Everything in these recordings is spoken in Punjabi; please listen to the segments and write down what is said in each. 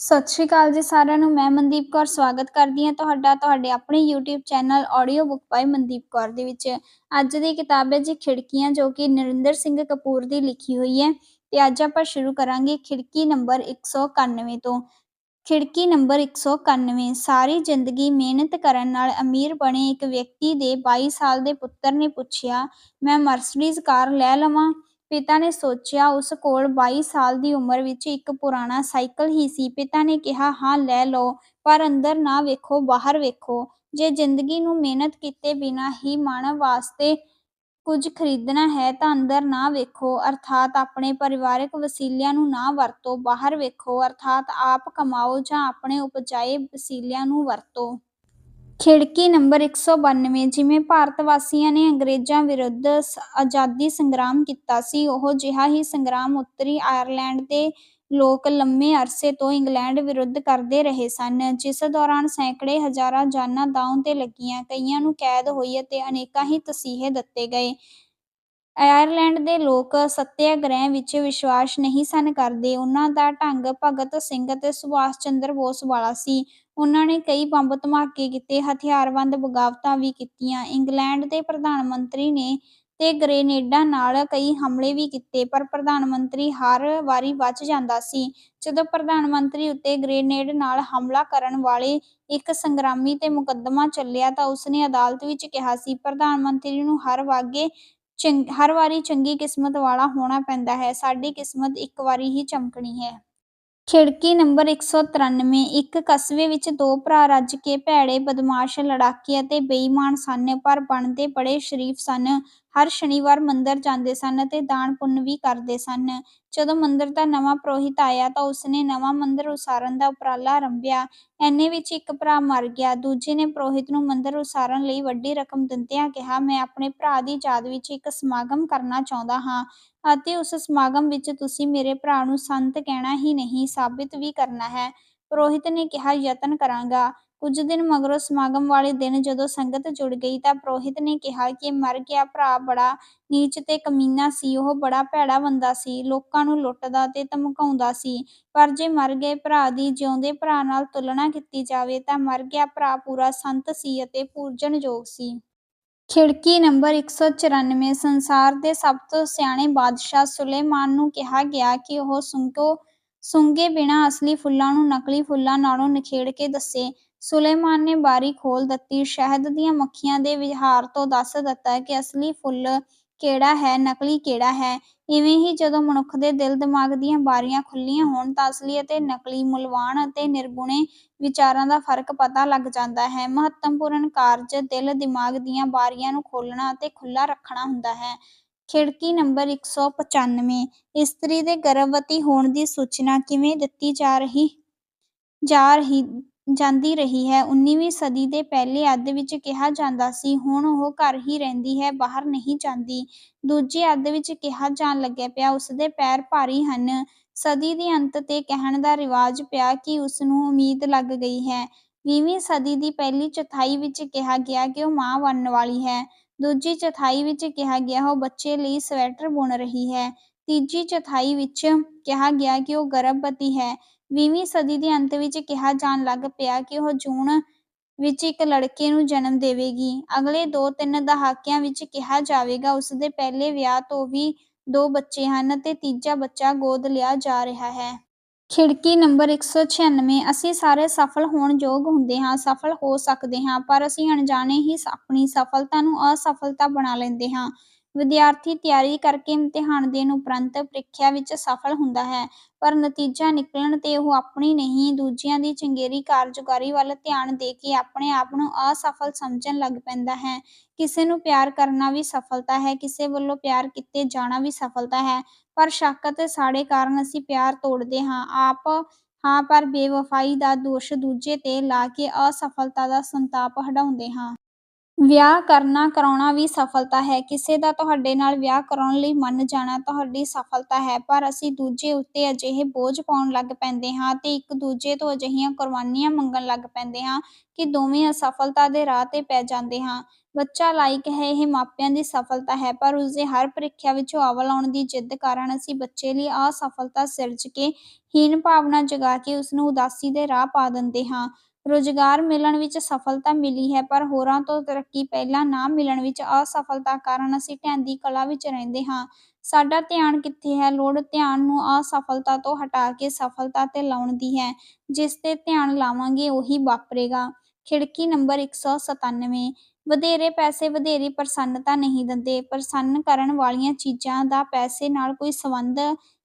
ਸਤਿ ਸ਼੍ਰੀ ਅਕਾਲ ਜੀ ਸਾਰਿਆਂ ਨੂੰ। ਮੈਂ ਮਨਦੀਪ ਕੌਰ ਸਵਾਗਤ ਕਰਦੀ ਹਾਂ ਤੁਹਾਡਾ ਤੁਹਾਡੇ ਆਪਣੇ YouTube ਚੈਨਲ ਆਡੀਓ ਬੁੱਕ ਬਾਈ ਮਨਦੀਪ ਕੌਰ ਦੇ ਵਿੱਚ। ਅੱਜ ਦੀ ਕਿਤਾਬ ਹੈ ਜੀ ਖਿੜਕੀਆਂ, ਜੋ ਕਿ ਨਰਿੰਦਰ ਸਿੰਘ ਕਪੂਰ ਦੀ ਲਿਖੀ ਹੋਈ ਹੈ। ਤੇ ਅੱਜ ਆਪਾਂ ਸ਼ੁਰੂ ਕਰਾਂਗੇ ਖਿੜਕੀ ਨੰਬਰ 191 ਤੋਂ। ਖਿੜਕੀ ਨੰਬਰ 191। ਸਾਰੀ ਜ਼ਿੰਦਗੀ ਮਿਹਨਤ ਕਰਨ ਨਾਲ ਅਮੀਰ ਬਣੇ ਇੱਕ ਵਿਅਕਤੀ ਦੇ 22 ਸਾਲ ਦੇ ਪੁੱਤਰ ਨੇ ਪੁੱਛਿਆ, ਮੈਂ ਮਰਸਡੀਜ਼ ਕਾਰ ਲੈ ਲਵਾਂ? ਪਿਤਾ ਨੇ ਸੋਚਿਆ, ਉਸ ਕੋਲ 22 ਸਾਲ ਦੀ ਉਮਰ ਵਿੱਚ ਇੱਕ ਪੁਰਾਣਾ ਸਾਈਕਲ ਹੀ ਸੀ। ਪਿਤਾ ਨੇ ਕਿਹਾ, ਹਾਂ ਲੈ ਲਓ, ਪਰ ਅੰਦਰ ਨਾ ਵੇਖੋ, ਬਾਹਰ ਵੇਖੋ। ਜੇ ਜ਼ਿੰਦਗੀ ਨੂੰ ਮਿਹਨਤ ਕੀਤੇ ਬਿਨਾਂ ਹੀ ਮਾਣਵ ਵਾਸਤੇ ਕੁਝ ਖਰੀਦਣਾ ਹੈ ਤਾਂ ਅੰਦਰ ਨਾ ਵੇਖੋ, ਅਰਥਾਤ ਆਪਣੇ ਪਰਿਵਾਰਕ ਵਸੀਲਿਆਂ ਨੂੰ ਨਾ ਵਰਤੋ। ਬਾਹਰ ਵੇਖੋ, ਅਰਥਾਤ ਆਪ ਕਮਾਓ ਜਾਂ ਆਪਣੇ ਉਪਜਾਏ ਵਸੀਲਿਆਂ ਨੂੰ ਵਰਤੋ। ਖਿੜਕੀ ਨੰਬਰ 192। ਜਿਵੇਂ ਭਾਰਤ ਵਾਸੀਆਂ ਨੇ ਅੰਗਰੇਜ਼ਾਂ ਵਿਰੁੱਧ ਆਜ਼ਾਦੀ ਸੰਗਰਾਮ ਕੀਤਾ ਸੀ, ਉਹੋ ਜਿਹਾ ਹੀ ਸੰਗਰਾਮ ਉੱਤਰੀ ਆਇਰਲੈਂਡ ਦੇ ਲੋਕ ਲੰਮੇ ਅਰਸੇ ਤੋਂ ਇੰਗਲੈਂਡ ਵਿਰੁੱਧ ਕਰਦੇ ਰਹੇ ਸਨ, ਜਿਸ ਦੌਰਾਨ ਸੈਂਕੜੇ ਹਜ਼ਾਰਾਂ ਜਾਨਾਂ ਦਾਅ 'ਤੇ ਲੱਗੀਆਂ, ਕਈਆਂ ਨੂੰ ਕੈਦ ਹੋਈ ਅਤੇ ਅਨੇਕਾਂ ਹੀ ਤਸੀਹੇ ਦਿੱਤੇ ਗਏ। ਆਇਰਲੈਂਡ ਦੇ ਲੋਕ ਸੱਤਿਆਗ੍ਰਹਿ ਵਿੱਚ ਵਿਸ਼ਵਾਸ ਨਹੀਂ ਸਨ ਕਰਦੇ। ਉਨ੍ਹਾਂ ਦਾ ਢੰਗ ਭਗਤ ਸਿੰਘ ਅਤੇ ਸੁਭਾਸ਼ ਚੰਦਰ ਬੋਸ ਵਾਲਾ ਸੀ। ਉਨ੍ਹਾਂ ਨੇ ਕਈ ਬੰਬ ਧਮਾਕੇ ਕੀਤੇ, ਹਥਿਆਰਬੰਦ ਬਗਾਵਤਾਂ ਵੀ ਕੀਤੀਆਂ। ਇੰਗਲੈਂਡ ਦੇ ਪ੍ਰਧਾਨ ਮੰਤਰੀ ਨੇ ਤੇ ਗ੍ਰੇਨੇਡਾਂ ਨਾਲ ਕਈ ਹਮਲੇ ਵੀ ਕੀਤੇ, ਪਰ ਪ੍ਰਧਾਨ ਮੰਤਰੀ ਹਰ ਵਾਰੀ ਬਚ ਜਾਂਦਾ ਸੀ। ਜਦੋਂ ਪ੍ਰਧਾਨ ਮੰਤਰੀ ਉੱਤੇ ਗ੍ਰੇਨੇਡ ਨਾਲ ਹਮਲਾ ਕਰਨ ਵਾਲੇ ਇੱਕ ਸੰਗਰਾਮੀ 'ਤੇ ਮੁਕੱਦਮਾ ਚੱਲਿਆ ਤਾਂ ਉਸਨੇ ਅਦਾਲਤ ਵਿੱਚ ਕਿਹਾ ਸੀ, ਪ੍ਰਧਾਨ ਮੰਤਰੀ ਨੂੰ ਹਰ ਵਾਰੀ ਚੰਗੀ ਕਿਸਮਤ ਵਾਲਾ ਹੋਣਾ ਪੈਂਦਾ ਹੈ, ਸਾਡੀ ਕਿਸਮਤ ਇੱਕ ਵਾਰੀ ਹੀ ਚਮਕਣੀ ਹੈ। ਖਿੜਕੀ ਨੰਬਰ 193। ਇੱਕ ਕਸਬੇ ਵਿੱਚ ਦੋ ਭਰਾ ਰੱਜ ਕੇ ਭੈੜੇ, ਬਦਮਾਸ਼, ਲੜਾਕੇ ਅਤੇ ਬੇਈਮਾਨ ਸਨ, ਪਰ ਬਣਦੇ ਬੜੇ ਸ਼ਰੀਫ ਸਨ। ਹਰ ਸ਼ਨੀਵਾਰ ਮੰਦਰ ਜਾਂਦੇ ਸਨ ਅਤੇ ਦਾਨ ਪੁੰਨ ਵੀ ਕਰਦੇ ਸਨ। ਜਦੋਂ ਮੰਦਰ ਦਾ ਨਵਾਂ ਪੁਰੋਹਿਤ ਆਇਆ ਤਾਂ ਉਸਨੇ ਨਵਾਂ ਮੰਦਰ ਉਸਾਰਨ ਦਾ ਉਪਰਾਲਾ ਆਰੰਭਿਆ। ਐਨੇ ਵਿੱਚ ਇੱਕ ਭਰਾ ਮਰ ਗਿਆ। ਦੂਜੇ ਨੇ ਪੁਰੋਹਿਤ ਨੂੰ ਮੰਦਰ ਉਸਾਰਨ ਲਈ ਵੱਡੀ ਰਕਮ ਦਿੰਦਿਆਂ ਕਿਹਾ, ਮੈਂ ਆਪਣੇ ਭਰਾ ਦੀ ਯਾਦ ਵਿੱਚ ਇੱਕ ਸਮਾਗਮ ਕਰਨਾ ਚਾਹੁੰਦਾ ਹਾਂ ਅਤੇ ਉਸ ਸਮਾਗਮ ਵਿੱਚ ਤੁਸੀਂ ਮੇਰੇ ਭਰਾ ਨੂੰ ਸੰਤ ਕਹਿਣਾ ਹੀ ਨਹੀਂ, ਸਾਬਿਤ ਵੀ ਕਰਨਾ ਹੈ। ਪੁਰੋਹਿਤ ਨੇ ਕਿਹਾ, ਯਤਨ ਕਰਾਂਗਾ। ਕੁਝ ਦਿਨ ਮਗਰੋਂ ਸਮਾਗਮ ਵਾਲੇ ਦਿਨ ਜਦੋਂ ਸੰਗਤ ਜੁੜ ਗਈ ਤਾਂ ਪੁਰੋਹਿਤ ਨੇ ਕਿਹਾ ਕਿ ਮਰ ਗਿਆ ਭਰਾ ਬੜਾ ਨੀਚ ਤੇ ਕਮੀਨਾ ਸੀ। ਉਹ ਬੜਾ ਭੈੜਾ ਬੰਦਾ ਸੀ, ਲੋਕਾਂ ਨੂੰ ਲੁੱਟਦਾ ਤੇ ਧਮਕਾਉਂਦਾ ਸੀ। ਪਰ ਜੇ ਮਰ ਗਏ ਭਰਾ ਦੀ ਜਿਉਂਦੇ ਭਰਾ ਨਾਲ ਤੁਲਨਾ ਕੀਤੀ ਜਾਵੇ ਤਾਂ ਮਰ ਗਿਆ ਭਰਾ ਪੂਰਾ ਸੰਤ ਸੀ ਅਤੇ ਪੂਜਣਯੋਗ ਸੀ। ਖਿੜਕੀ ਨੰਬਰ 194। ਸੰਸਾਰ ਦੇ ਸਭ ਤੋਂ ਸਿਆਣੇ ਬਾਦਸ਼ਾਹ ਸੁਲੇਮਾਨ ਨੂੰ ਕਿਹਾ ਗਿਆ ਕਿ ਉਹ ਸੁੰਘੇ ਬਿਨਾਂ ਅਸਲੀ ਫੁੱਲਾਂ ਨੂੰ ਨਕਲੀ ਫੁੱਲਾਂ ਨਾਲੋਂ ਨਿਖੇੜ ਕੇ ਦੱਸੇ। ਸੁਲੇਮਾਨ ਨੇ ਬਾਰੀ ਖੋਲ੍ਹ ਦਿੱਤੀ। ਸ਼ਹਿਦ ਦੀਆਂ ਮੱਖੀਆਂ ਦੇ ਵਿਹਾਰ ਤੋਂ ਦੱਸ ਦਿੱਤਾ ਕਿ ਅਸਲੀ ਫੁੱਲ ਕਿਹੜਾ ਹੈ, ਨਕਲੀ ਕਿਹੜਾ ਹੈ। ਇਵੇਂ ਹੀ ਜਦੋਂ ਮਨੁੱਖ ਦੇ ਦਿਲ ਦਿਮਾਗ ਦੀਆਂ ਬਾਰੀਆਂ ਖੁੱਲ੍ਹੀਆਂ ਹੋਣ ਤਾਂ ਅਸਲੀ ਅਤੇ ਨਕਲੀ, ਮੁੱਲਵਾਨ ਅਤੇ ਨਿਰਗੁਣੇ ਵਿਚਾਰਾਂ ਦਾ ਫਰਕ ਪਤਾ ਲੱਗ ਜਾਂਦਾ ਹੈ। ਮਹੱਤਵਪੂਰਨ ਕਾਰਜ ਦਿਲ ਦਿਮਾਗ ਦੀਆਂ ਬਾਰੀਆਂ ਨੂੰ ਖੋਲ੍ਹਣਾ ਅਤੇ ਖੁੱਲ੍ਹਾ ਰੱਖਣਾ ਹੁੰਦਾ ਹੈ। ਖਿੜਕੀ ਨੰਬਰ 195। ਇਸਤਰੀ ਦੇ ਗਰਭਵਤੀ ਹੋਣ ਦੀ ਸੂਚਨਾ ਕਿਵੇਂ ਦਿੱਤੀ ਜਾਂਦੀ ਰਹੀ ਹੈ। 19ਵੀਂ ਸਦੀ ਦੇ ਪਹਿਲੇ ਅੱਧ ਵਿੱਚ ਕਿਹਾ ਜਾਂਦਾ ਸੀ, ਹੁਣ ਉਹ ਘਰ ਹੀ ਰਹਿੰਦੀ ਹੈ, ਬਾਹਰ ਨਹੀਂ ਜਾਂਦੀ। ਦੂਜੇ ਅੱਧ ਵਿੱਚ ਕਿਹਾ ਜਾਣ ਲੱਗਿਆ ਪਿਆ, ਉਸਦੇ ਪੈਰ ਭਾਰੀ ਹਨ। ਸਦੀ ਦੇ ਅੰਤ 'ਤੇ ਕਹਿਣ ਦਾ ਰਿਵਾਜ ਪਿਆ ਕਿ ਉਸਨੂੰ ਉਮੀਦ ਲੱਗ ਗਈ ਹੈ। 20ਵੀਂ ਸਦੀ ਦੀ ਪਹਿਲੀ ਚੌਥਾਈ ਵਿੱਚ ਕਿਹਾ ਗਿਆ ਕਿ ਉਹ ਮਾਂ ਬਣਨ ਵਾਲੀ ਹੈ। ਦੂਜੀ ਚੌਥਾਈ ਵਿੱਚ ਕਿਹਾ ਗਿਆ ਉਹ ਬੱਚੇ ਲਈ ਸਵੈਟਰ ਬੁਣ ਰਹੀ ਹੈ। ਤੀਜੀ ਚੌਥਾਈ ਵਿੱਚ ਕਿਹਾ ਗਿਆ ਕਿ ਉਹ ਗਰਭਵਤੀ ਹੈ। 20ਵੀਂ ਸਦੀ ਦੇ ਅੰਤ ਵਿੱਚ ਕਿਹਾ ਜਾਣ ਲੱਗ ਪਿਆ ਕਿ ਉਹ ਜੂਨ ਵਿੱਚ ਇੱਕ ਲੜਕੇ ਨੂੰ ਜਨਮ ਦੇਵੇਗੀ। ਅਗਲੇ 2-3 ਦਹਾਕਿਆਂ ਵਿੱਚ ਕਿਹਾ ਜਾਵੇਗਾ ਉਸਦੇ ਪਹਿਲੇ ਵਿਆਹ ਤੋਂ ਵੀ 2 ਬੱਚੇ ਹਨ ਅਤੇ ਤੀਜਾ ਬੱਚਾ ਗੋਦ ਲਿਆ ਜਾ ਰਿਹਾ ਹੈ। ਖਿੜਕੀ ਨੰਬਰ 196। ਅਸੀਂ ਸਾਰੇ ਸਫਲ ਹੋਣ ਯੋਗ ਹੁੰਦੇ ਹਾਂ, ਸਫਲ ਹੋ ਸਕਦੇ ਹਾਂ, ਪਰ ਅਸੀਂ ਅਣਜਾਣੇ ਹੀ ਆਪਣੀ ਸਫਲਤਾ ਨੂੰ ਅਸਫਲਤਾ ਬਣਾ ਲੈਂਦੇ ਹਾਂ। ਵਿਦਿਆਰਥੀ ਤਿਆਰੀ ਕਰਕੇ ਇਮਤਿਹਾਨ ਦੇਣ ਉਪਰੰਤ ਪ੍ਰੀਖਿਆ ਵਿੱਚ ਸਫਲ ਹੁੰਦਾ ਹੈ, ਪਰ ਨਤੀਜਾ ਨਿਕਲਣ 'ਤੇ ਉਹ ਆਪਣੀ ਨਹੀਂ, ਦੂਜਿਆਂ ਦੀ ਚੰਗੇਰੀ ਕਾਰਗੁਜ਼ਾਰੀ ਵੱਲ ਧਿਆਨ ਦੇ ਕੇ ਆਪਣੇ ਆਪ ਨੂੰ ਅਸਫਲ ਸਮਝਣ ਲੱਗ ਪੈਂਦਾ ਹੈ। ਕਿਸੇ ਨੂੰ ਪਿਆਰ ਕਰਨਾ ਵੀ ਸਫਲਤਾ ਹੈ, ਕਿਸੇ ਵੱਲੋਂ ਪਿਆਰ ਕੀਤੇ ਜਾਣਾ ਵੀ ਸਫਲਤਾ ਹੈ, ਪਰ ਸ਼ੱਕ ਅਤੇ ਸਾੜੇ ਕਾਰਨ ਅਸੀਂ ਪਿਆਰ ਤੋੜਦੇ ਹਾਂ, ਪਰ ਬੇਵਫਾਈ ਦਾ ਦੋਸ਼ ਦੂਜੇ 'ਤੇ ਲਾ ਕੇ ਅਸਫਲਤਾ ਦਾ ਸੰਤਾਪ ਹੰਢਾਉਂਦੇ ਹਾਂ। ਵਿਆਹ ਕਰਨਾ ਕਰਾਉਣਾ ਵੀ ਸਫਲਤਾ ਹੈ। ਕਿਸੇ ਦਾ ਤੁਹਾਡੇ ਨਾਲ ਵਿਆਹ ਕਰਾਉਣ ਲਈ ਮੰਨ ਜਾਣਾ ਤੁਹਾਡੀ ਸਫਲਤਾ ਹੈ, ਪਰ ਅਸੀਂ ਦੂਜੇ ਉੱਤੇ ਅਜਿਹੇ ਬੋਝ ਪਾਉਣ ਲੱਗ ਪੈਂਦੇ ਹਾਂ ਤੇ ਇੱਕ ਦੂਜੇ ਤੋਂ ਅਜਿਹੀਆਂ ਕੁਰਬਾਨੀਆਂ ਮੰਗਣ ਲੱਗ ਪੈਂਦੇ ਹਾਂ ਕਿ ਦੋਵੇਂ ਅਸਫਲਤਾ ਦੇ ਰਾਹ ਤੇ ਪੈ ਜਾਂਦੇ ਹਾਂ। ਬੱਚਾ ਲਾਇਕ ਹੈ, ਇਹ ਮਾਪਿਆਂ ਦੀ ਸਫਲਤਾ ਹੈ, ਪਰ ਉਸਦੇ ਹਰ ਪ੍ਰੀਖਿਆ ਵਿੱਚੋਂ ਅੱਵਲ ਆਉਣ ਦੀ ਜਿੱਦ ਕਾਰਨ ਅਸੀਂ ਬੱਚੇ ਲਈ ਅਸਫਲਤਾ ਸਿਰਜ ਕੇ ਹੀਨ ਭਾਵਨਾ ਜਗਾ ਕੇ ਉਸਨੂੰ ਉਦਾਸੀ ਦੇ ਰਾਹ ਪਾ ਦਿੰਦੇ ਹਾਂ। ਰੁਜ਼ਗਾਰ ਮਿਲਣ ਵਿੱਚ ਸਫਲਤਾ ਮਿਲੀ ਹੈ, ਪਰ ਹੋਰਾਂ ਤੋਂ ਤਰੱਕੀ ਪਹਿਲਾਂ ਨਾ ਮਿਲਣ ਵਿੱਚ ਅਸਫਲਤਾ ਕਾਰਨ ਅਸੀਂ ਢਹਿੰਦੀ ਕਲਾ ਵਿੱਚ ਰਹਿੰਦੇ ਹਾਂ। ਸਾਡਾ ਧਿਆਨ ਕਿੱਥੇ ਹੈ? ਲੋੜ ਧਿਆਨ ਨੂੰ ਅਸਫਲਤਾ ਤੋਂ ਹਟਾ ਕੇ ਸਫਲਤਾ 'ਤੇ ਲਾਉਣ ਦੀ ਹੈ। ਜਿਸ 'ਤੇ ਧਿਆਨ ਲਾਵਾਂਗੇ ਉਹੀ ਵਾਪਰੇਗਾ। ਖਿੜਕੀ ਨੰਬਰ 197। ਵਧੇਰੇ ਪੈਸੇ ਵਧੇਰੀ ਪ੍ਰਸੰਨਤਾ ਨਹੀਂ ਦਿੰਦੇ। ਪ੍ਰਸੰਨ ਕਰਨ ਵਾਲੀਆਂ ਚੀਜ਼ਾਂ ਦਾ ਪੈਸੇ ਨਾਲ ਕੋਈ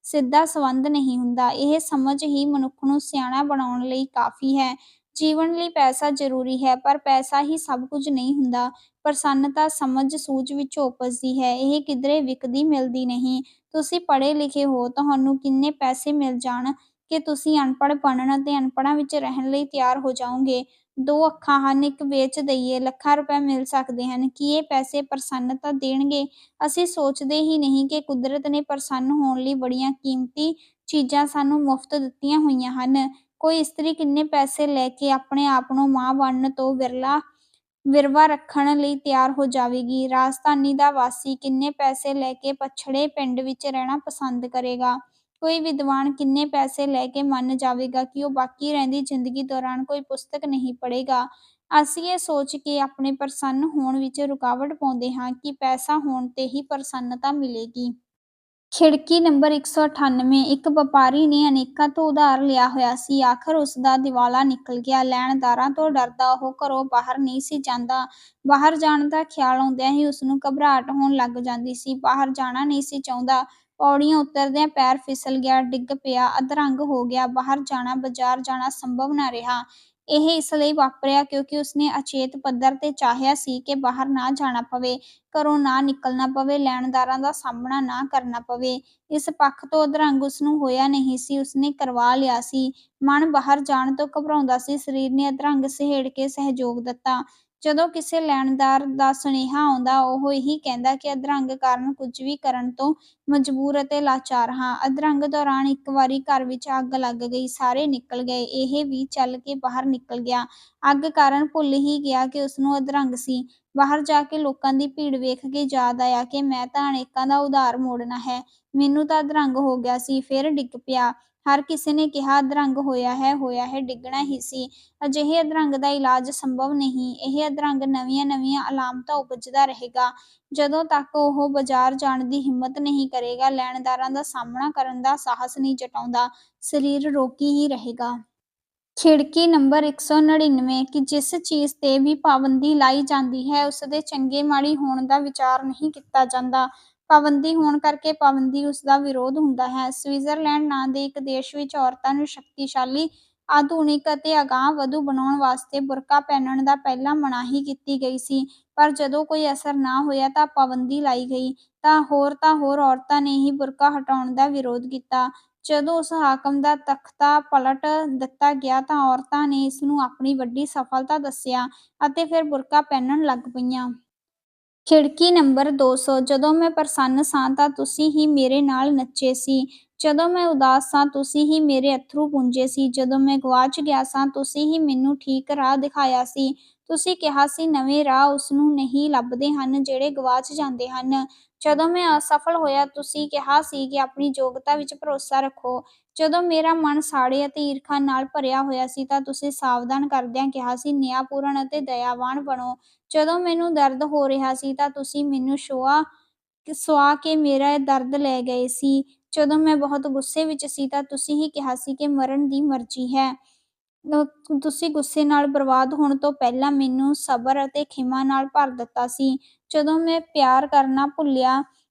ਸਿੱਧਾ ਸੰਬੰਧ ਨਹੀਂ ਹੁੰਦਾ। ਇਹ ਸਮਝ ਹੀ ਮਨੁੱਖ ਨੂੰ ਸਿਆਣਾ ਬਣਾਉਣ ਲਈ ਕਾਫੀ ਹੈ। ਜੀਵਨ ਲਈ ਪੈਸਾ ਜ਼ਰੂਰੀ ਹੈ, ਪਰ ਪੈਸਾ ਹੀ ਸਭ ਕੁਝ ਨਹੀਂ ਹੁੰਦਾ। ਪ੍ਰਸੰਨਤਾ ਸਮਝ ਸੂਝ ਵਿੱਚੋਂ ਉਪਜਦੀ ਹੈ, ਇਹ ਕਿਧਰੇ ਵਿਕਦੀ ਮਿਲਦੀ ਨਹੀਂ। ਤੁਸੀਂ ਪੜ੍ਹੇ ਲਿਖੇ ਹੋ, ਤੁਹਾਨੂੰ ਕਿੰਨੇ ਪੈਸੇ ਮਿਲ ਜਾਣ ਕਿ ਤੁਸੀਂ ਅਨਪੜ੍ਹ ਬਣਨ ਅਤੇ ਅਨਪੜ੍ਹਾਂ ਵਿੱਚ ਰਹਿਣ ਲਈ ਤਿਆਰ ਹੋ ਜਾਓਗੇ। ਦੋ ਅੱਖਾਂ ਹਨ, ਇੱਕ ਵੇਚ ਦਈਏ, ਲੱਖਾਂ ਰੁਪਏ ਮਿਲ ਸਕਦੇ ਹਨ। ਕੀ ਇਹ ਪੈਸੇ ਪ੍ਰਸੰਨਤਾ ਦੇਣਗੇ? ਅਸੀਂ ਸੋਚਦੇ ਹੀ ਨਹੀਂ ਕਿ ਕੁਦਰਤ ਨੇ ਪ੍ਰਸੰਨ ਹੋਣ ਲਈ ਬੜੀਆਂ ਕੀਮਤੀ ਚੀਜ਼ਾਂ ਸਾਨੂੰ ਮੁਫਤ ਦਿੱਤੀਆਂ ਹੋਈਆਂ ਹਨ। ਕੋਈ ਇਸਤਰੀ ਕਿੰਨੇ ਪੈਸੇ ਲੈ ਕੇ ਆਪਣੇ ਆਪ ਨੂੰ ਮਾਂ ਬਣਨ ਤੋਂ ਵਿਰਵਾ ਰੱਖਣ ਲਈ ਤਿਆਰ ਹੋ ਜਾਵੇਗੀ? ਰਾਜਧਾਨੀ ਦਾ ਵਾਸੀ ਕਿੰਨੇ ਪੈਸੇ ਲੈ ਕੇ ਪਛੜੇ ਪਿੰਡ ਵਿੱਚ ਰਹਿਣਾ ਪਸੰਦ ਕਰੇਗਾ? ਕੋਈ ਵਿਦਵਾਨ ਕਿੰਨੇ ਪੈਸੇ ਲੈ ਕੇ ਮੰਨ ਜਾਵੇਗਾ ਕਿ ਉਹ ਬਾਕੀ ਰਹਿੰਦੀ ਜ਼ਿੰਦਗੀ ਦੌਰਾਨ ਕੋਈ ਪੁਸਤਕ ਨਹੀਂ ਪੜ੍ਹੇਗਾ? ਅਸੀਂ ਇਹ ਸੋਚ ਕੇ ਆਪਣੇ ਪ੍ਰਸੰਨ ਹੋਣ ਵਿੱਚ ਰੁਕਾਵਟ ਪਾਉਂਦੇ ਹਾਂ ਕਿ ਪੈਸਾ ਹੋਣ 'ਤੇ ਹੀ ਪ੍ਰਸੰਨਤਾ ਮਿਲੇਗੀ। ਖਿੜਕੀ ਨੰਬਰ 198। ਇੱਕ ਵਪਾਰੀ ਨੇ ਅਨੇਕਾਂ ਤੋਂ ਉਧਾਰ ਲਿਆ ਹੋਇਆ ਸੀ। ਆਖਰ ਉਸਦਾ ਦਿਵਾਲਾ ਨਿਕਲ ਗਿਆ। ਲੈਣਦਾਰਾਂ ਤੋਂ ਡਰਦਾ ਉਹ ਘਰੋਂ ਬਾਹਰ ਨਹੀਂ ਸੀ ਜਾਂਦਾ। ਬਾਹਰ ਜਾਣ ਦਾ ਖਿਆਲ ਆਉਂਦਿਆਂ ਹੀ ਉਸਨੂੰ ਘਬਰਾਹਟ ਹੋਣ ਲੱਗ ਜਾਂਦੀ ਸੀ। ਬਾਹਰ ਜਾਣਾ ਨਹੀਂ ਸੀ ਚਾਹੁੰਦਾ। ਪੌੜੀਆਂ ਉਤਰਦਿਆਂ ਪੈਰ ਫਿਸਲ ਗਿਆ, ਡਿੱਗ ਪਿਆ, ਅਧਰੰਗ ਹੋ ਗਿਆ। ਬਾਹਰ ਜਾਣਾ, ਬਾਜ਼ਾਰ ਜਾਣਾ ਸੰਭਵ ਨਾ ਰਿਹਾ। ਇਹ ਇਸ ਲਈ ਵਾਪਰਿਆ ਕਿਉਂਕਿ ਉਸਨੇ ਅਚੇਤ ਪੱਧਰ 'ਤੇ ਚਾਹਿਆ ਸੀ ਕਿ ਬਾਹਰ ਨਾ ਜਾਣਾ ਪਵੇ, ਘਰੋਂ ਨਾ ਨਿਕਲਣਾ ਪਵੇ, ਲੈਣਦਾਰਾਂ ਦਾ ਸਾਹਮਣਾ ਨਾ ਕਰਨਾ ਪਵੇ। ਇਸ ਪੱਖ ਤੋਂ ਅਧਰੰਗ ਉਸਨੂੰ ਹੋਇਆ ਨਹੀਂ ਸੀ, ਉਸਨੇ ਕਰਵਾ ਲਿਆ ਸੀ। ਮਨ ਬਾਹਰ ਜਾਣ ਤੋਂ ਘਬਰਾਉਂਦਾ ਸੀ, ਸਰੀਰ ਨੇ ਅਧਰੰਗ ਸਹੇੜ ਕੇ ਸਹਿਯੋਗ ਦਿੱਤਾ। ਜਦੋਂ ਕਿਸੇ ਲੈਣਦਾਰ ਦਾ ਸੁਨੇਹਾ ਆਉਂਦਾ, ਉਹ ਇਹੀ ਕਹਿੰਦਾ ਕਿ ਅਧਰੰਗ ਕਾਰਨ ਕੁਝ ਵੀ ਕਰਨ ਤੋਂ ਮਜਬੂਰ ਅਤੇ ਲਾਚਾਰ ਹਾਂ। ਅਧਰੰਗ ਦੌਰਾਨ ਇੱਕ ਵਾਰੀ ਘਰ ਵਿੱਚ ਅੱਗ ਲੱਗ ਗਈ, ਸਾਰੇ ਨਿਕਲ ਗਏ, ਇਹ ਵੀ ਚੱਲ ਕੇ ਬਾਹਰ ਨਿਕਲ ਗਿਆ। ਅੱਗ ਕਾਰਨ ਭੁੱਲ ਹੀ ਗਿਆ ਕਿ ਉਸਨੂੰ ਅਧਰੰਗ ਸੀ। ਬਾਹਰ ਜਾ ਕੇ ਲੋਕਾਂ ਦੀ ਭੀੜ ਵੇਖ ਕੇ ਯਾਦ ਆਇਆ ਕਿ ਮੈਂ ਤਾਂ ਅਨੇਕਾਂ ਦਾ ਉਧਾਰ ਮੋੜਨਾ ਹੈ, ਮੈਨੂੰ ਤਾਂ ਅਧਰੰਗ ਹੋ ਗਿਆ ਸੀ, ਫਿਰ ਡਿੱਗ ਪਿਆ। ਹਰ ਕਿਸੇ ਨੇ ਕਿਹਾ ਅਧਰੰਗ ਹੋਇਆ ਹੈ, ਡਿੱਗਣਾ ਹੀ ਸੀ। ਅਜਿਹੇ ਅਧਰੰਗ ਦਾ ਇਲਾਜ ਸੰਭਵ ਨਹੀਂ। ਇਹ ਅਧਰੰਗ ਨਵੀਆਂ-ਨਵੀਆਂ ਅਲਾਮਤਾਂ ਉਪਜਦਾ ਰਹੇਗਾ। ਜਦੋਂ ਤੱਕ ਉਹ ਬਾਜ਼ਾਰ ਜਾਣ ਦੀ ਹਿੰਮਤ ਨਹੀਂ ਕਰੇਗਾ, ਲੈਣਦਾਰਾਂ ਦਾ ਸਾਹਮਣਾ ਕਰਨ ਦਾ ਸਾਹਸ ਨਹੀਂ ਜਤਾਉਂਦਾ, ਸਰੀਰ ਰੋਗੀ ਹੀ ਰਹੇਗਾ। ਖਿੜਕੀ ਨੰਬਰ 199। ਕਿ ਜਿਸ ਚੀਜ਼ 'ਤੇ ਵੀ ਪਾਬੰਦੀ ਲਾਈ ਜਾਂਦੀ ਹੈ, ਉਸਦੇ ਚੰਗੇ ਮਾੜੀ ਹੋਣ ਦਾ ਵਿਚਾਰ ਨਹੀਂ ਕੀਤਾ ਜਾਂਦਾ। ਪਾਬੰਦੀ ਹੋਣ ਕਰਕੇ ਪਾਬੰਦੀ ਉਸਦਾ ਵਿਰੋਧ ਹੁੰਦਾ ਹੈ। ਸਵਿਟਜ਼ਰਲੈਂਡ ਨਾਂ ਦੇ ਇੱਕ ਦੇਸ਼ ਵਿੱਚ ਔਰਤਾਂ ਨੂੰ ਸ਼ਕਤੀਸ਼ਾਲੀ, ਆਧੁਨਿਕ ਅਤੇ ਅਗਾਂਹ-ਵਧੂ ਬਣਾਉਣ ਵਾਸਤੇ ਬੁਰਕਾ ਪਹਿਨਣ ਦਾ ਪਹਿਲਾਂ ਮਨਾਹੀ ਕੀਤੀ ਗਈ ਸੀ, ਪਰ ਜਦੋਂ ਕੋਈ ਅਸਰ ਨਾ ਹੋਇਆ ਤਾਂ ਪਾਬੰਦੀ ਲਾਈ ਗਈ। ਤਾਂ ਹੋਰ ਔਰਤਾਂ ਨੇ ਹੀ ਬੁਰਕਾ ਹਟਾਉਣ ਦਾ ਵਿਰੋਧ ਕੀਤਾ। ਜਦੋਂ ਉਸ ਹਾਕਮ ਦਾ ਤਖ਼ਤਾ ਪਲਟ ਦਿੱਤਾ ਗਿਆ ਤਾਂ ਔਰਤਾਂ ਨੇ ਇਸਨੂੰ ਆਪਣੀ ਵੱਡੀ ਸਫਲਤਾ ਦੱਸਿਆ ਅਤੇ ਫਿਰ ਬੁਰਕਾ ਪਹਿਨਣ ਲੱਗ ਪਈਆਂ। ਖਿੜਕੀ ਨੰਬਰ 200। ਜਦੋਂ ਮੈਂ ਪ੍ਰਸੰਨ ਸਾਂ ਤਾਂ ਤੁਸੀਂ ਹੀ ਮੇਰੇ ਨਾਲ ਨੱਚੇ ਸੀ। ਜਦੋਂ ਮੈਂ ਉਦਾਸ ਸਾਂ ਤੁਸੀਂ ਹੀ ਮੇਰੇ ਅੱਥਰੂ ਪੂੰਝੇ ਸੀ। ਜਦੋਂ ਮੈਂ ਗੁਆਚ ਗਿਆ ਸਾਂ ਤੁਸੀਂ ਹੀ ਮੈਨੂੰ ਠੀਕ ਰਾਹ ਦਿਖਾਇਆ ਸੀ। ਤੁਸੀਂ ਕਿਹਾ ਸੀ ਨਵੇਂ ਰਾਹ ਉਸਨੂੰ ਨਹੀਂ ਲੱਭਦੇ ਹਨ ਜਿਹੜੇ ਗਵਾਚ ਜਾਂਦੇ ਹਨ। ਜਦੋਂ ਮੈਂ ਅਸਫਲ ਹੋਇਆ ਤੁਸੀਂ ਕਿਹਾ ਸੀ ਕਿ ਆਪਣੀ ਯੋਗਤਾ ਵਿੱਚ ਭਰੋਸਾ ਰੱਖੋ। ਜਦੋਂ ਮੇਰਾ ਮਨ ਸਾੜੇ ਅਤੇ ਈਰਖਾ ਨਾਲ ਭਰਿਆ ਹੋਇਆ ਸੀ ਤਾਂ ਤੁਸੀਂ ਸਾਵਧਾਨ ਕਰਦਿਆਂ ਕਿਹਾ ਸੀ ਨਿਆਂਪੂਰਨ ਅਤੇ ਦਇਆਵਾਨ ਬਣੋ। ਜਦੋਂ ਮੈਨੂੰ ਦਰਦ ਹੋ ਰਿਹਾ ਸੀ ਤਾਂ ਤੁਸੀਂ ਮੈਨੂੰ ਸੁਆ ਕੇ ਮੇਰਾ ਦਰਦ ਲੈ ਗਏ ਸੀ। ਜਦੋਂ ਮੈਂ ਬਹੁਤ ਗੁੱਸੇ ਵਿੱਚ ਸੀ ਤਾਂ ਤੁਸੀਂ ਹੀ ਕਿਹਾ ਸੀ ਕਿ ਮਰਨ ਦੀ ਮਰਜ਼ੀ ਹੈ। ਤੁਸੀਂ ਗੁੱਸੇ ਨਾਲ ਬਰਬਾਦ ਹੋਣ ਤੋਂ ਪਹਿਲਾਂ ਮੈਨੂੰ ਸਬਰ ਅਤੇ ਖਿਮਾ ਨਾਲ ਭਰ ਦਿੱਤਾ ਸੀ। ਜਦੋਂ ਮੈਂ ਪਿਆਰ ਕਰਨਾ ਭੁੱਲਿਆ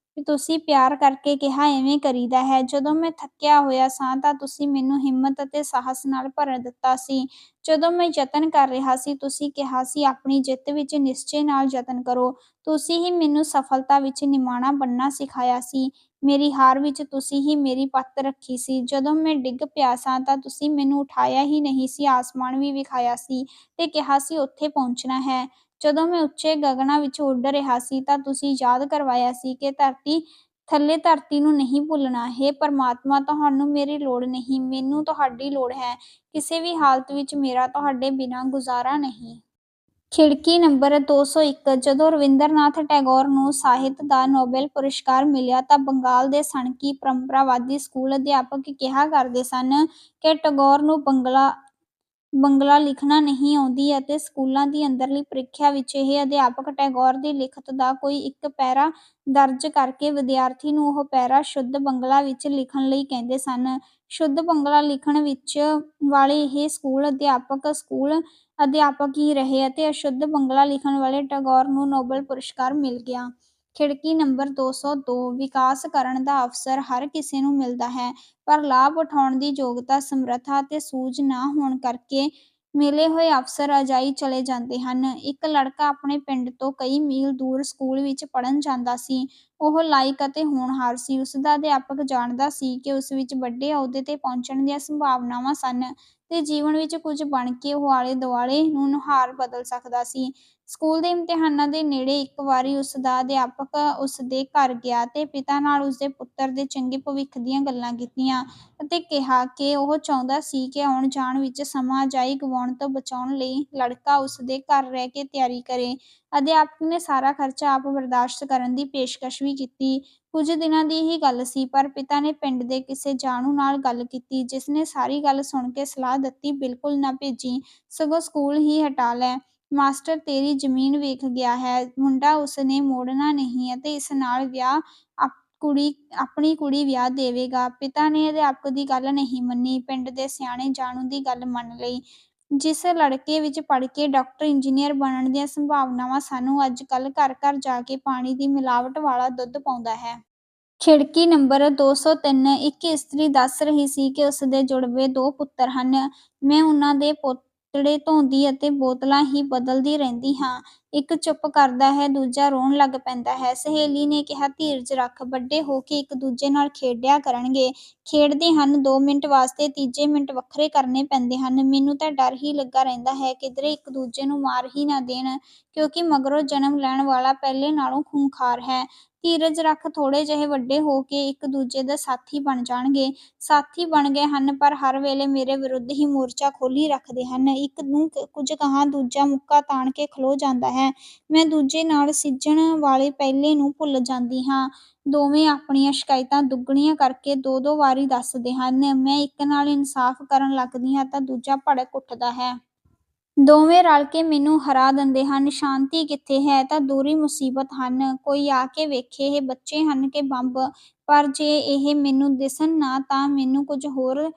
ਤੁਸੀਂ ਪਿਆਰ ਕਰਕੇ ਕਿਹਾ ਇਵੇਂ ਕਰੀਦਾ ਹੈ। ਜਦੋਂ ਮੈਂ ਥੱਕਿਆ ਹੋਇਆ ਸਾਂ ਤਾਂ ਤੁਸੀਂ ਮੈਨੂੰ ਹਿੰਮਤ ਅਤੇ ਸਾਹਸ ਨਾਲ ਭਰ ਦਿੱਤਾ ਸੀ। ਜਦੋਂ ਮੈਂ ਯਤਨ ਕਰ ਰਿਹਾ ਸੀ ਤੁਸੀਂ ਕਿਹਾ ਸੀ ਆਪਣੀ ਜਿੱਤ ਵਿੱਚ ਨਿਸ਼ਚੇ ਨਾਲ ਯਤਨ ਕਰੋ। ਤੁਸੀਂ ਹੀ ਮੈਨੂੰ ਸਫਲਤਾ ਵਿੱਚ ਨਿਮਾਣਾ ਬੰਨ੍ਹਣਾ ਸਿਖਾਇਆ ਸੀ। ਮੇਰੀ ਹਾਰ ਵਿੱਚ ਤੁਸੀਂ ਹੀ ਮੇਰੀ ਪੱਤ ਰੱਖੀ ਸੀ। ਜਦੋਂ ਮੈਂ ਡਿੱਗ ਪਿਆ ਸਾਂ ਤਾਂ ਤੁਸੀਂ ਮੈਨੂੰ ਉਠਾਇਆ ਹੀ ਨਹੀਂ ਸੀ, ਆਸਮਾਨ ਵੀ ਵਿਖਾਇਆ ਸੀ ਤੇ ਕਿਹਾ ਸੀ ਉੱਥੇ ਪਹੁੰਚਣਾ ਹੈ। ਜਦੋਂ ਮੈਂ ਉੱਚੇ ਗਗਨਾਂ ਵਿੱਚ ਉੱਡ ਰਿਹਾ ਸੀ ਤਾਂ ਤੁਸੀਂ ਯਾਦ ਕਰਵਾਇਆ ਸੀ ਕਿ ਧਰਤੀ ਨੂੰ ਨਹੀਂ ਭੁੱਲਣਾ। ਹੇ ਪਰਮਾਤਮਾ, ਤੁਹਾਨੂੰ ਮੇਰੀ ਲੋੜ ਨਹੀਂ, ਮੈਨੂੰ ਤੁਹਾਡੀ ਲੋੜ ਹੈ। ਕਿਸੇ ਵੀ ਹਾਲਤ ਵਿੱਚ ਮੇਰਾ ਤੁਹਾਡੇ ਬਿਨਾਂ ਗੁਜ਼ਾਰਾ ਨਹੀਂ। ਖਿੜਕੀ ਨੰਬਰ 201। ਜਦੋਂ ਰਵਿੰਦਰਨਾਥ ਟੈਗੋਰ ਨੂੰ ਸਾਹਿਤ ਦਾ ਨੋਬੇਲ ਪੁਰਸਕਾਰ ਮਿਲਿਆ ਤਾਂ ਬੰਗਾਲ ਦੇ ਸਨਕੀ ਪਰੰਪਰਾਵਾਦੀ ਸਕੂਲ ਅਧਿਆਪਕ ਕਿਹਾ ਕਰਦੇ ਸਨ ਕਿ ਟੈਗੋਰ ਨੂੰ ਬੰਗਲਾ ਲਿਖਣਾ ਨਹੀਂ ਆਉਂਦੀ ਅਤੇ ਸਕੂਲਾਂ ਦੀ ਅੰਦਰਲੀ ਪ੍ਰੀਖਿਆ ਵਿੱਚ ਇਹ ਅਧਿਆਪਕ ਟੈਗੋਰ ਦੀ ਲਿਖਤ ਦਾ ਕੋਈ ਇੱਕ ਪੈਰਾ ਦਰਜ ਕਰਕੇ ਵਿਦਿਆਰਥੀ ਨੂੰ ਉਹ ਪੈਰਾ ਸ਼ੁੱਧ ਬੰਗਲਾ ਵਿੱਚ ਲਿਖਣ ਲਈ ਕਹਿੰਦੇ ਸਨ। ਸ਼ੁੱਧ ਬੰਗਲਾ ਲਿਖਣ ਵਿੱਚ ਵਾਲੇ ਇਹ ਸਕੂਲ ਅਧਿਆਪਕ ਹੀ ਰਹੇ ਅਤੇ ਅਸ਼ੁੱਧ ਬੰਗਲਾ ਲਿਖਣ ਵਾਲੇ ਟੈਗੋਰ ਨੂੰ ਨੋਬਲ ਪੁਰਸਕਾਰ ਮਿਲ ਗਿਆ। ਖਿੜਕੀ ਨੰਬਰ 202। ਵਿਕਾਸ ਕਰਨ ਦਾ ਅਵਸਰ ਹਰ ਕਿਸੇ ਨੂੰ ਮਿਲਦਾ ਹੈ, ਪਰ ਲਾਭ ਉਠਾਉਣ ਦੀ ਯੋਗਤਾ, ਸਮਰੱਥਾ ਅਤੇ ਸੂਝ ਨਾ ਹੋਣ ਕਰਕੇ ਮਿਲੇ ਹੋਏ ਅਵਸਰ ਅਜਾਈਂ ਚਲੇ ਜਾਂਦੇ ਹਨ। ਇੱਕ ਲੜਕਾ ਆਪਣੇ ਪਿੰਡ ਤੋਂ ਕਈ ਮੀਲ ਦੂਰ ਸਕੂਲ ਵਿੱਚ ਪੜ੍ਹਨ ਜਾਂਦਾ ਸੀ। ਉਹ ਲਾਇਕ ਅਤੇ ਹੋਣਹਾਰ ਸੀ। ਉਸਦਾ ਅਧਿਆਪਕ ਜਾਣਦਾ ਸੀ ਕਿ ਉਸ ਵਿੱਚ ਵੱਡੇ ਅਹੁਦੇ 'ਤੇ ਪਹੁੰਚਣ ਦੀਆਂ ਸੰਭਾਵਨਾਵਾਂ ਸਨ ਤੇ ਜੀਵਨ ਵਿੱਚ ਕੁਝ ਬਣ ਕੇ ਉਹ ਆਲੇ-ਦੁਆਲੇ ਨੂੰ ਨੁਹਾਰ ਬਦਲ ਸਕਦਾ ਸੀ। ਸਕੂਲ ਦੇ ਇਮਤਿਹਾਨਾਂ ਦੇ ਨੇੜੇ ਇੱਕ ਵਾਰੀ ਉਸਦਾ ਅਧਿਆਪਕ ਉਸਦੇ ਘਰ ਗਿਆ ਤੇ ਪਿਤਾ ਨਾਲ ਉਸਦੇ ਪੁੱਤਰ ਦੇ ਚੰਗੇ ਭਵਿੱਖ ਦੀਆਂ ਗੱਲਾਂ ਕੀਤੀਆਂ ਅਤੇ ਕਿਹਾ ਕਿ ਉਹ ਚਾਹੁੰਦਾ ਸੀ ਕਿ ਆਉਣ-ਜਾਣ ਵਿੱਚ ਸਮਾਂ ਅਜਾਈਂ ਗਵਾਉਣ ਤੋਂ ਬਚਾਉਣ ਲਈ ਲੜਕਾ ਉਸਦੇ ਘਰ ਰਹਿ ਕੇ ਤਿਆਰੀ ਕਰੇ। ਅਧਿਆਪਕ ਨੇ ਸਾਰਾ ਖਰਚਾ ਆਪ ਬਰਦਾਸ਼ਤ ਕਰਨ ਦੀ ਪੇਸ਼ਕਸ਼ ਵੀ ਕੀਤੀ। ਕੁਝ ਦਿਨਾਂ ਦੀ ਹੀ ਗੱਲ ਸੀ, ਪਰ ਪਿਤਾ ਨੇ ਪਿੰਡ ਦੇ ਕਿਸੇ ਜਾਣੂ ਨਾਲ ਗੱਲ ਕੀਤੀ, ਜਿਸਨੇ ਸਾਰੀ ਗੱਲ ਸੁਣ ਕੇ ਸਲਾਹ ਦਿੱਤੀ, ਬਿਲਕੁਲ ਨਾ ਭੇਜੀਂ, ਸਗੋਂ ਸਕੂਲ ਹੀ ਹਟਾ ਲੈ। ਮਾਸਟਰ ਤੇਰੀ ਜ਼ਮੀਨ ਵੇਖ ਗਿਆ ਹੈ, ਮੁੰਡਾ ਉਸਨੇ ਮੋੜਨਾ ਨਹੀਂ ਅਤੇ ਇਸ ਨਾਲ ਆਪਣੀ ਕੁੜੀ ਵਿਆਹ ਦੇਵੇਗਾ। ਪਿਤਾ ਨੇ ਅਧਿਆਪਕ ਦੀ ਗੱਲ ਨਹੀਂ ਮੰਨੀ, ਪਿੰਡ ਦੇ ਸਿਆਣੇ ਜਾਣੂ ਦੀ ਗੱਲ ਮੰਨ ਲਈ। ਜਿਸ ਲੜਕੇ ਵਿੱਚ ਪੜ੍ਹ ਕੇ ਡਾਕਟਰ, ਇੰਜੀਨੀਅਰ ਬਣਨ ਦੀਆਂ ਸੰਭਾਵਨਾਵਾਂ ਸਨ, ਉਹ ਅੱਜ-ਕੱਲ੍ਹ ਘਰ-ਘਰ ਜਾ ਕੇ ਪਾਣੀ ਦੀ ਮਿਲਾਵਟ ਵਾਲਾ ਦੁੱਧ ਪਾਉਂਦਾ ਹੈ। ਖਿੜਕੀ ਨੰਬਰ 203। ਇੱਕ ਇਸਤਰੀ ਦੱਸ ਰਹੀ ਸੀ ਕਿ ਉਸਦੇ ਜੁੜਵੇਂ 2 ਪੁੱਤਰ ਹਨ। ਮੈਂ ਉਨ੍ਹਾਂ ਦੇ ਪੋਤੜੇ ਧੋਂਦੀ ਅਤੇ ਬੋਤਲਾਂ ਹੀ ਬਦਲਦੀ ਰਹਿੰਦੀ ਹਾਂ। ਇੱਕ ਚੁੱਪ ਕਰਦਾ ਹੈ, ਦੂਜਾ ਰੋਣ ਲੱਗ ਪੈਂਦਾ ਹੈ। ਸਹੇਲੀ ਨੇ ਕਿਹਾ, ਧੀਰਜ ਰੱਖ, ਵੱਡੇ ਹੋ ਕੇ ਇੱਕ-ਦੂਜੇ ਨਾਲ ਖੇਡਿਆ ਕਰਨਗੇ। ਖੇਡਦੇ ਹਨ 2 ਮਿੰਟ ਵਾਸਤੇ, ਤੀਜੇ ਮਿੰਟ ਵੱਖਰੇ ਕਰਨੇ ਪੈਂਦੇ ਹਨ। ਮੈਨੂੰ ਤਾਂ ਡਰ ਹੀ ਲੱਗਾ ਰਹਿੰਦਾ ਹੈ ਕਿਧਰੇ ਇੱਕ-ਦੂਜੇ ਨੂੰ ਮਾਰ ਹੀ ਨਾ ਦੇਣ, ਕਿਉਂਕਿ ਮਗਰੋਂ ਜਨਮ ਲੈਣ ਵਾਲਾ ਪਹਿਲੇ ਨਾਲੋਂ ਖੂੰਖਾਰ ਹੈ। ਧੀਰਜ ਰੱਖ, ਥੋੜ੍ਹੇ ਜਿਹੇ ਵੱਡੇ ਹੋ ਕੇ ਇੱਕ-ਦੂਜੇ ਦੇ ਸਾਥੀ ਬਣ ਜਾਣਗੇ। ਸਾਥੀ ਬਣ ਗਏ ਹਨ, ਪਰ ਹਰ ਵੇਲੇ ਮੇਰੇ ਵਿਰੁੱਧ ਹੀ ਮੋਰਚਾ ਖੋਲ੍ਹੀ ਰੱਖਦੇ ਹਨ। ਇੱਕ ਨੂੰ ਕੁਝ ਕਹਾਂ, ਦੂਜਾ ਮੁੱਕਾ ਤਾਣ ਕੇ ਖਲੋ ਜਾਂਦਾ ਹੈ। ਮੈਂ ਦੂਜੇ ਨਾਲ ਸਿੱਝਣ ਵਾਲੇ ਪਹਿਲੇ ਨੂੰ ਭੁੱਲ ਜਾਂਦੀ ਹਾਂ। ਦੋਵੇਂ ਆਪਣੀਆਂ ਸ਼ਿਕਾਇਤਾਂ ਦੁੱਗਣੀਆਂ ਕਰਕੇ 2-2 ਵਾਰੀ ਦੱਸਦੇ ਹਨ। ਮੈਂ ਇੱਕ ਨਾਲ ਇਨਸਾਫ਼ ਕਰਨ ਲੱਗਦੀ ਹਾਂ ਤਾਂ ਦੂਜਾ ਭੜਕ ਉੱਠਦਾ ਹੈ। ਦੋਵੇਂ ਰਲ ਕੇ ਮੈਨੂੰ ਹਰਾ ਦਿੰਦੇ ਹਨ। ਸ਼ਾਂਤੀ ਕਿੱਥੇ ਹੈ ਤਾਂ ਦੂਰੀ ਮੁਸੀਬਤ ਹਨ। ਕੋਈ ਆ ਕੇ ਵੇਖੇ, ਇਹ ਬੱਚੇ ਹਨ ਕਿ ਬੰਬ? ਪਰ ਜੇ ਇਹ ਮੈਨੂੰ ਦਿਸਣ ਨਾ ਤਾਂ ਮੈਨੂੰ ਕੁਝ ਹੋਰ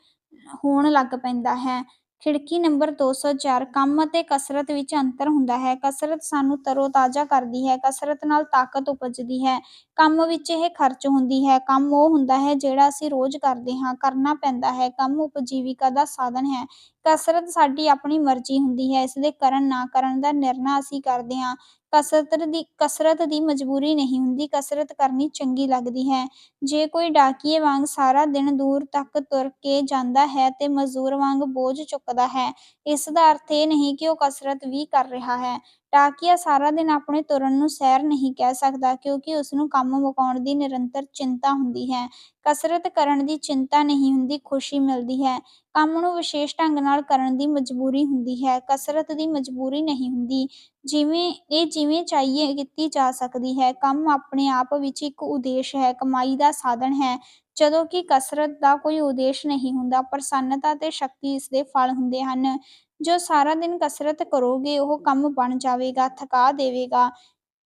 ਹੋਣ ਲੱਗ ਪੈਂਦਾ ਹੈ। ਖਿੜਕੀ ਨੰਬਰ 204। ਕੰਮ ਅਤੇ ਕਸਰਤ ਵਿੱਚ ਅੰਤਰ ਹੁੰਦਾ ਹੈ। ਕਸਰਤ ਸਾਨੂੰ ਤਰੋ-ਤਾਜ਼ਾ ਕਰਦੀ ਹੈ। ਕਸਰਤ ਨਾਲ ਤਾਕਤ ਉਪਜਦੀ ਹੈ। ਕੰਮ ਵਿੱਚ ਇਹ ਖਰਚ ਹੁੰਦੀ ਹੈ। ਕੰਮ ਉਹ ਹੁੰਦਾ ਹੈ ਜਿਹੜਾ ਅਸੀਂ ਰੋਜ਼ ਕਰਦੇ ਹਾਂ, ਕਰਨਾ ਪੈਂਦਾ ਹੈ। ਕੰਮ ਉਪਜੀਵਿਕਾ ਦਾ ਸਾਧਨ ਹੈ। ਕਸਰਤ ਸਾਡੀ ਆਪਣੀ ਮਰਜ਼ੀ ਹੁੰਦੀ ਹੈ। ਇਸਦੇ ਕਰਨ ਨਾ ਕਰਨ ਦਾ ਨਿਰਣਾ ਅਸੀਂ ਕਰਦੇ ਹਾਂ। ਕਸਰਤ ਦੀ ਮਜਬੂਰੀ ਨਹੀਂ ਹੁੰਦੀ। ਕਸਰਤ ਕਰਨੀ ਚੰਗੀ ਲੱਗਦੀ ਹੈ। ਜੇ ਕੋਈ ਡਾਕੀਏ ਵਾਂਗ ਸਾਰਾ ਦਿਨ ਦੂਰ ਤੱਕ ਤੁਰ ਕੇ ਜਾਂਦਾ ਹੈ ਤੇ ਮਜ਼ਦੂਰ ਵਾਂਗ ਬੋਝ ਚੁੱਕਦਾ ਹੈ, ਇਸ ਦਾ ਅਰਥ ਇਹ ਨਹੀਂ ਕਿ ਉਹ ਕਸਰਤ ਵੀ ਕਰ ਰਿਹਾ ਹੈ। ਡਾਕੀਆ ਸਾਰਾ ਦਿਨ ਆਪਣੇ ਤੁਰਨ ਨੂੰ ਸੈਰ ਨਹੀਂ ਕਹਿ ਸਕਦਾ, ਕਿਉਂਕਿ ਉਸਨੂੰ ਕੰਮ ਮੁਕਾਉਣ ਦੀ ਨਿਰੰਤਰ ਚਿੰਤਾ ਹੁੰਦੀ ਹੈ। ਕਸਰਤ ਕਰਨ ਦੀ ਚਿੰਤਾ ਨਹੀਂ ਹੁੰਦੀ, ਖੁਸ਼ੀ ਮਿਲਦੀ ਹੈ। ਕੰਮ ਨੂੰ ਵਿਸ਼ੇਸ਼ ਢੰਗ ਨਾਲ ਕਰਨ ਦੀ ਮਜਬੂਰੀ ਹੁੰਦੀ ਹੈ। ਕਸਰਤ ਦੀ ਮਜਬੂਰੀ ਨਹੀਂ ਹੁੰਦੀ। ਜਿਵੇਂ ਚਾਹੀਏ ਕੀਤੀ ਜਾ ਸਕਦੀ ਹੈ। ਕੰਮ ਆਪਣੇ ਆਪ ਵਿੱਚ ਇੱਕ ਉਦੇਸ਼ ਹੈ, ਕਮਾਈ ਦਾ ਸਾਧਨ ਹੈ, ਜਦੋਂ ਕਿ ਕਸਰਤ ਦਾ ਕੋਈ ਉਦੇਸ਼ ਨਹੀਂ ਹੁੰਦਾ। ਪ੍ਰਸੰਨਤਾ ਤੇ ਸ਼ਕਤੀ ਇਸਦੇ ਫਲ ਹੁੰਦੇ ਹਨ। ਜੋ ਸਾਰਾ ਦਿਨ ਕਸਰਤ ਕਰੋਗੇ, ਉਹ ਕੰਮ ਬਣ ਜਾਵੇਗਾ, ਥਕਾ ਦੇਵੇਗਾ।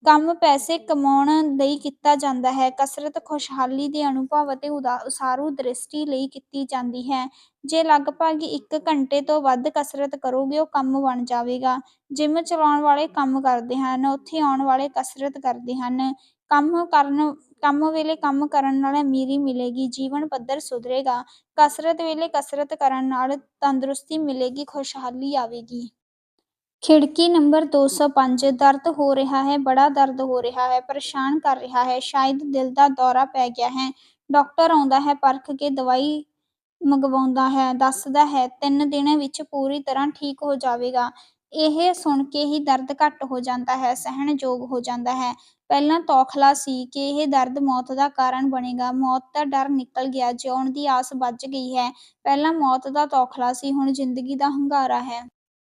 ਕੰਮ ਪੈਸੇ ਕਮਾਉਣ ਲਈ ਕੀਤਾ ਜਾਂਦਾ ਹੈ। ਕਸਰਤ ਖੁਸ਼ਹਾਲੀ ਦੇ ਅਨੁਭਵ ਅਤੇ ਉਸਾਰੂ ਦ੍ਰਿਸ਼ਟੀ ਲਈ ਕੀਤੀ ਜਾਂਦੀ ਹੈ। ਜੇ ਲਗਭਗ 1 ਘੰਟੇ ਤੋਂ ਵੱਧ ਕਸਰਤ ਕਰੋਗੇ, ਉਹ ਕੰਮ ਬਣ ਜਾਵੇਗਾ। ਜਿਮ ਚਲਾਉਣ ਵਾਲੇ ਕੰਮ ਕਰਦੇ ਹਨ, ਉੱਥੇ ਆਉਣ ਵਾਲੇ ਕਸਰਤ ਕਰਦੇ ਹਨ। ਕੰਮ ਵੇਲੇ ਕੰਮ ਕਰਨ ਨਾਲ ਅਮੀਰੀ ਮਿਲੇਗੀ, ਜੀਵਨ ਪੱਧਰ ਸੁਧਰੇਗਾ। ਕਸਰਤ ਵੇਲੇ ਕਸਰਤ ਕਰਨ ਨਾਲ ਤੰਦਰੁਸਤੀ ਮਿਲੇਗੀ, ਖੁਸ਼ਹਾਲੀ ਆਵੇਗੀ। ਖਿੜਕੀ ਨੰਬਰ 205। ਦਰਦ ਹੋ ਰਿਹਾ ਹੈ, ਬੜਾ ਦਰਦ ਹੋ ਰਿਹਾ ਹੈ, ਪਰੇਸ਼ਾਨ ਕਰ ਰਿਹਾ ਹੈ, ਸ਼ਾਇਦ ਦਿਲ ਦਾ ਦੌਰਾ ਪੈ ਗਿਆ ਹੈ। ਡਾਕਟਰ ਆਉਂਦਾ ਹੈ, ਪਰਖ ਕੇ ਦਵਾਈ ਮੰਗਵਾਉਂਦਾ ਹੈ, ਦੱਸਦਾ ਹੈ 3 ਦਿਨ ਵਿੱਚ ਪੂਰੀ ਤਰ੍ਹਾਂ ਠੀਕ ਹੋ ਜਾਵੇਗਾ। ਇਹ ਸੁਣ ਕੇ ਹੀ ਦਰਦ ਘੱਟ ਹੋ ਜਾਂਦਾ ਹੈ, ਸਹਿਣਯੋਗ ਹੋ ਜਾਂਦਾ ਹੈ। ਪਹਿਲਾਂ ਤੌਖਲਾ ਸੀ ਕਿ ਇਹ ਦਰਦ ਮੌਤ ਦਾ ਕਾਰਨ ਬਣੇਗਾ। ਮੌਤ ਦਾ ਡਰ ਨਿਕਲ ਗਿਆ, ਜਿਉਣ ਦੀ ਆਸ ਬੱਝ ਗਈ ਹੈ। ਪਹਿਲਾਂ ਮੌਤ ਦਾ ਤੌਖਲਾ ਸੀ, ਹੁਣ ਜ਼ਿੰਦਗੀ ਦਾ ਹੁੰਗਾਰਾ ਹੈ।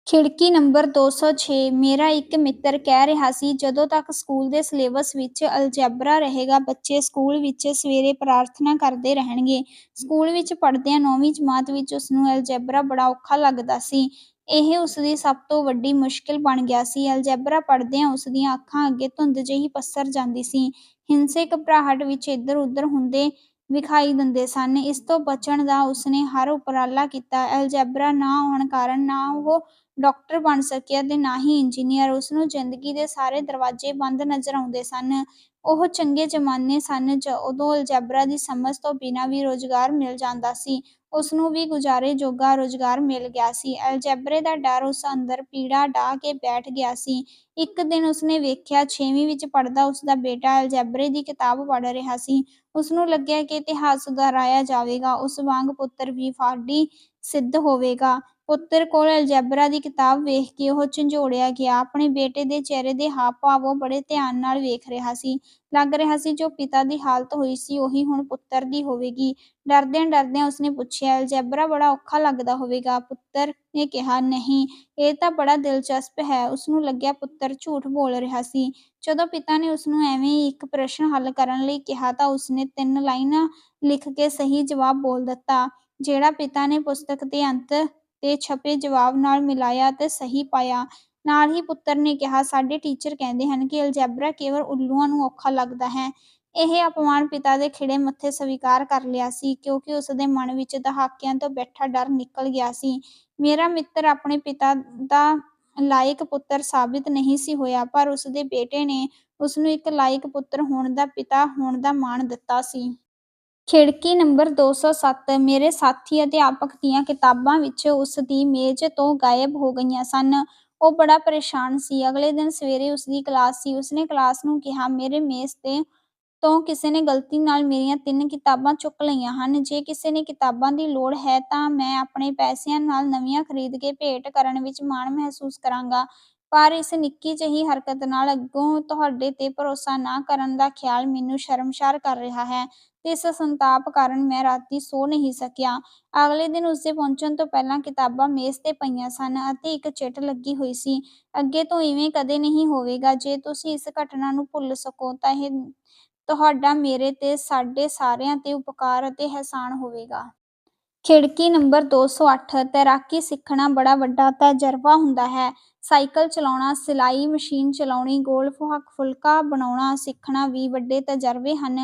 ਖਿੜਕੀ ਨੰਬਰ 206। ਮੇਰਾ ਇੱਕ ਮਿੱਤਰ ਕਹਿ ਰਿਹਾ ਸੀ, ਜਦੋਂ ਤੱਕ ਸਕੂਲ ਦੇ ਸਿਲੇਬਸ ਵਿੱਚ ਅਲਜੈਬਰਾ ਰਹੇਗਾ, ਬੱਚੇ ਸਕੂਲ ਵਿੱਚ ਸਵੇਰੇ ਪ੍ਰਾਰਥਨਾ ਕਰਦੇ ਰਹਿਣਗੇ। ਸਕੂਲ ਵਿੱਚ ਪੜ੍ਹਦਿਆਂ 9ਵੀਂ ਜਮਾਤ ਵਿੱਚ ਉਸਨੂੰ ਅਲਜੈਬਰਾ ਬੜਾ ਔਖਾ ਲੱਗਦਾ ਸੀ। ਇਹ ਉਸਦੀ ਸਭ ਤੋਂ ਵੱਡੀ ਮੁਸ਼ਕਿਲ ਬਣ ਗਿਆ ਸੀ। ਅਲਜੈਬਰਾ ਪੜ੍ਹਦਿਆਂ ਉਸਦੀਆਂ ਅੱਖਾਂ ਅੱਗੇ ਧੁੰਦ ਜਿਹੀ ਪਸਰ ਜਾਂਦੀ ਸੀ। ਹਿੰਸੇ ਘਬਰਾਹਟ ਵਿੱਚ ਇੱਧਰ-ਉੱਧਰ ਹੁੰਦੇ ਵਿਖਾਈ ਦਿੰਦੇ ਸਨ। ਇਸ ਤੋਂ ਬਚਣ ਦਾ ਉਸਨੇ ਹਰ ਉਪਰਾਲਾ ਕੀਤਾ। ਅਲਜੈਬਰਾ ਨਾ ਆਉਣ ਕਾਰਨ ਨਾ ਉਹ ਡਾਕਟਰ ਬਣ ਸਕਿਆ ਤੇ ਨਾ ਹੀ ਇੰਜੀਨੀਅਰ। ਉਸਨੂੰ ਜ਼ਿੰਦਗੀ ਦੇ ਸਾਰੇ ਦਰਵਾਜ਼ੇ ਬੰਦ ਨਜ਼ਰ ਆਉਂਦੇ ਸਨ। ਉਹ ਚੰਗੇ ਜ਼ਮਾਨੇ ਸਨ ਉਦੋਂ ਅਲਜੈਬਰਾ ਦੀ ਸਮਝ ਤੋਂ ਬਿਨਾਂ ਵੀ ਰੁਜ਼ਗਾਰ ਮਿਲ ਜਾਂਦਾ ਸੀ। ਉਸਨੂੰ ਵੀ ਗੁਜ਼ਾਰੇ ਜੋਗਾ ਰੁਜ਼ਗਾਰ ਮਿਲ ਗਿਆ ਸੀ। ਅਲਜੈਬਰੇ ਦਾ ਡਰ ਉਸ ਅੰਦਰ ਪੀੜਾ ਢਾਹ ਕੇ ਬੈਠ ਗਿਆ ਸੀ। ਇੱਕ ਦਿਨ ਉਸਨੇ ਵੇਖਿਆ, 6ਵੀਂ ਵਿੱਚ ਪੜ੍ਹਦਾ ਉਸਦਾ ਬੇਟਾ ਅਲਜੈਬਰੇ ਦੀ ਕਿਤਾਬ ਪੜ੍ਹ ਰਿਹਾ ਸੀ। ਉਸਨੂੰ ਲੱਗਿਆ ਕਿ ਇਤਿਹਾਸ ਦੁਹਰਾਇਆ ਜਾਵੇਗਾ। ਉਸ ਵਾਂਗ ਪੁੱਤਰ ਵੀ ਫਾਡੀ ਸਿੱਧ ਹੋਵੇਗਾ। ਪੁੱਤਰ ਕੋਲ ਅਲਜੈਬਰਾ ਦੀ ਕਿਤਾਬ ਵੇਖ ਕੇ ਉਹ ਝੰਜੋੜਿਆ ਗਿਆ। ਆਪਣੇ ਬੇਟੇ ਦੇ ਚਿਹਰੇ ਦੇ ਹਾਵ-ਭਾਵ ਉਹ ਬੜੇ ਧਿਆਨ ਨਾਲ ਵੇਖ ਰਿਹਾ ਸੀ। ਲੱਗ ਰਿਹਾ ਸੀ ਜੋ ਪਿਤਾ ਦੀ ਹਾਲਤ ਹੋਈ ਸੀ, ਉਹੀ ਹੁਣ ਪੁੱਤਰ ਦੀ ਹੋਵੇਗੀ। ਡਰਦਿਆਂ-ਡਰਦਿਆਂ ਉਸਨੇ ਪੁੱਛਿਆ, ਅਲਜੈਬਰਾ ਬੜਾ ਔਖਾ ਲੱਗਦਾ ਹੋਵੇਗਾ? ਪੁੱਤਰ ਨੇ ਕਿਹਾ, ਨਹੀਂ, ਇਹ ਤਾਂ ਬੜਾ ਦਿਲਚਸਪ ਹੈ। ਉਸਨੂੰ ਲੱਗਿਆ ਪੁੱਤਰ ਝੂਠ ਬੋਲ ਰਿਹਾ ਸੀ। ਜਦੋਂ ਪਿਤਾ ਨੇ ਉਸਨੂੰ ਐਵੇਂ ਹੀ ਇੱਕ ਪ੍ਰਸ਼ਨ ਹੱਲ ਕਰਨ ਲਈ ਕਿਹਾ ਤਾਂ ਉਸਨੇ 3 ਲਾਈਨਾਂ ਲਿਖ ਕੇ ਸਹੀ ਜਵਾਬ ਬੋਲ ਦਿੱਤਾ, ਜਿਹੜਾ ਪਿਤਾ ਨੇ ਪੁਸਤਕ ਦੇ ਅੰਤ ਤੇ ਛਪੇ ਜਵਾਬ ਨਾਲ ਮਿਲਾਇਆ ਅਤੇ ਸਹੀ ਪਾਇਆ। ਨਾਲ ਹੀ ਪੁੱਤਰ ਨੇ ਕਿਹਾ, ਸਾਡੇ ਟੀਚਰ ਕਹਿੰਦੇ ਹਨ ਕਿ ਅਲਜੈਬਰਾ ਕੇਵਲ ਉੱਲੂਆਂ ਨੂੰ ਔਖਾ ਲੱਗਦਾ ਹੈ। ਇਹ ਅਪਮਾਨ ਪਿਤਾ ਦੇ ਖਿੜੇ ਮੱਥੇ ਸਵੀਕਾਰ ਕਰ ਲਿਆ ਸੀ, ਕਿਉਂਕਿ ਉਸਦੇ ਮਨ ਵਿੱਚ ਦਹਾਕਿਆਂ ਤੋਂ ਬੈਠਾ ਡਰ ਨਿਕਲ ਗਿਆ ਸੀ। ਮੇਰਾ ਮਿੱਤਰ ਆਪਣੇ ਪਿਤਾ ਦਾ ਲਾਇਕ ਪੁੱਤਰ ਸਾਬਿਤ ਨਹੀਂ ਸੀ ਹੋਇਆ, ਪਰ ਉਸਦੇ ਬੇਟੇ ਨੇ ਉਸਨੂੰ ਇੱਕ ਲਾਇਕ ਪੁੱਤਰ ਹੋਣ ਦਾ ਪਿਤਾ ਹੋਣ ਦਾ ਮਾਣ ਦਿੱਤਾ ਸੀ। ਖਿੜਕੀ ਨੰਬਰ 207। ਮੇਰੇ ਸਾਥੀ ਅਧਿਆਪਕ ਦੀਆਂ ਕਿਤਾਬਾਂ ਵਿੱਚ ਉਸਦੀ ਮੇਜ਼ ਤੋਂ ਗਾਇਬ ਹੋ ਗਈਆਂ ਸਨ। ਉਹ ਬੜਾ ਪਰੇਸ਼ਾਨ ਸੀ। ਅਗਲੇ ਦਿਨ ਸਵੇਰੇ ਉਸਦੀ ਕਲਾਸ ਸੀ। ਉਸਨੇ ਕਲਾਸ ਨੂੰ ਕਿਹਾ, ਮੇਰੇ ਮੇਜ਼ ਤੋਂ ਕਿਸੇ ਨੇ ਗਲਤੀ ਨਾਲ ਮੇਰੀਆਂ 3 ਕਿਤਾਬਾਂ ਚੁੱਕ ਲਈਆਂ ਹਨ। ਜੇ ਕਿਸੇ ਨੇ ਕਿਤਾਬਾਂ ਦੀ ਲੋੜ ਹੈ ਤਾਂ ਮੈਂ ਆਪਣੇ ਪੈਸਿਆਂ ਨਾਲ ਨਵੀਆਂ ਖਰੀਦ ਕੇ ਭੇਟ ਕਰਨ ਵਿੱਚ ਮਾਣ ਮਹਿਸੂਸ ਕਰਾਂਗਾ, ਪਰ ਇਸ ਨਿੱਕੀ ਜਿਹੀ ਹਰਕਤ ਨਾਲ ਅੱਗੋਂ ਤੁਹਾਡੇ ਤੇ ਭਰੋਸਾ ਨਾ ਕਰਨ ਦਾ ਖਿਆਲ ਮੈਨੂੰ ਸ਼ਰਮਸਾਰ ਕਰ ਰਿਹਾ ਹੈ ਤੇ ਇਸ ਸੰਤਾਪ ਕਾਰਨ ਮੈਂ ਰਾਤੀਂ ਸੌ ਨਹੀਂ ਸਕਿਆ। ਅਗਲੇ ਦਿਨ ਉਸਦੇ ਪਹੁੰਚਣ ਤੋਂ ਪਹਿਲਾਂ ਕਿਤਾਬਾਂ ਮੇਜ਼ ਤੇ ਪਈਆਂ ਸਨ ਅਤੇ ਇੱਕ ਚਿੱਠ ਲੱਗੀ ਹੋਈ ਸੀ, ਅੱਗੇ ਤੋਂ ਇਵੇਂ ਕਦੇ ਨਹੀਂ ਹੋਵੇਗਾ। ਜੇ ਤੁਸੀਂ ਇਸ ਘਟਨਾ ਨੂੰ ਭੁੱਲ ਸਕੋ ਤਾਂ ਇਹ ਤੁਹਾਡਾ ਮੇਰੇ ਤੇ ਸਾਡੇ ਸਾਰਿਆਂ ਤੇ ਉਪਕਾਰ ਅਤੇ ਅਹਿਸਾਨ ਹੋਵੇਗਾ। ਖਿੜਕੀ ਨੰਬਰ 208। ਤੈਰਾਕੀ ਸਿੱਖਣਾ ਬੜਾ ਵੱਡਾ ਤਜਰਬਾ ਹੁੰਦਾ ਹੈ। ਸਾਈਕਲ ਚਲਾਉਣਾ, ਸਿਲਾਈ ਮਸ਼ੀਨ ਚਲਾਉਣੀ, ਗੋਲ ਫੁਲਕਾ ਬਣਾਉਣਾ ਸਿੱਖਣਾ ਵੀ ਵੱਡੇ ਤਜਰਬੇ ਹਨ।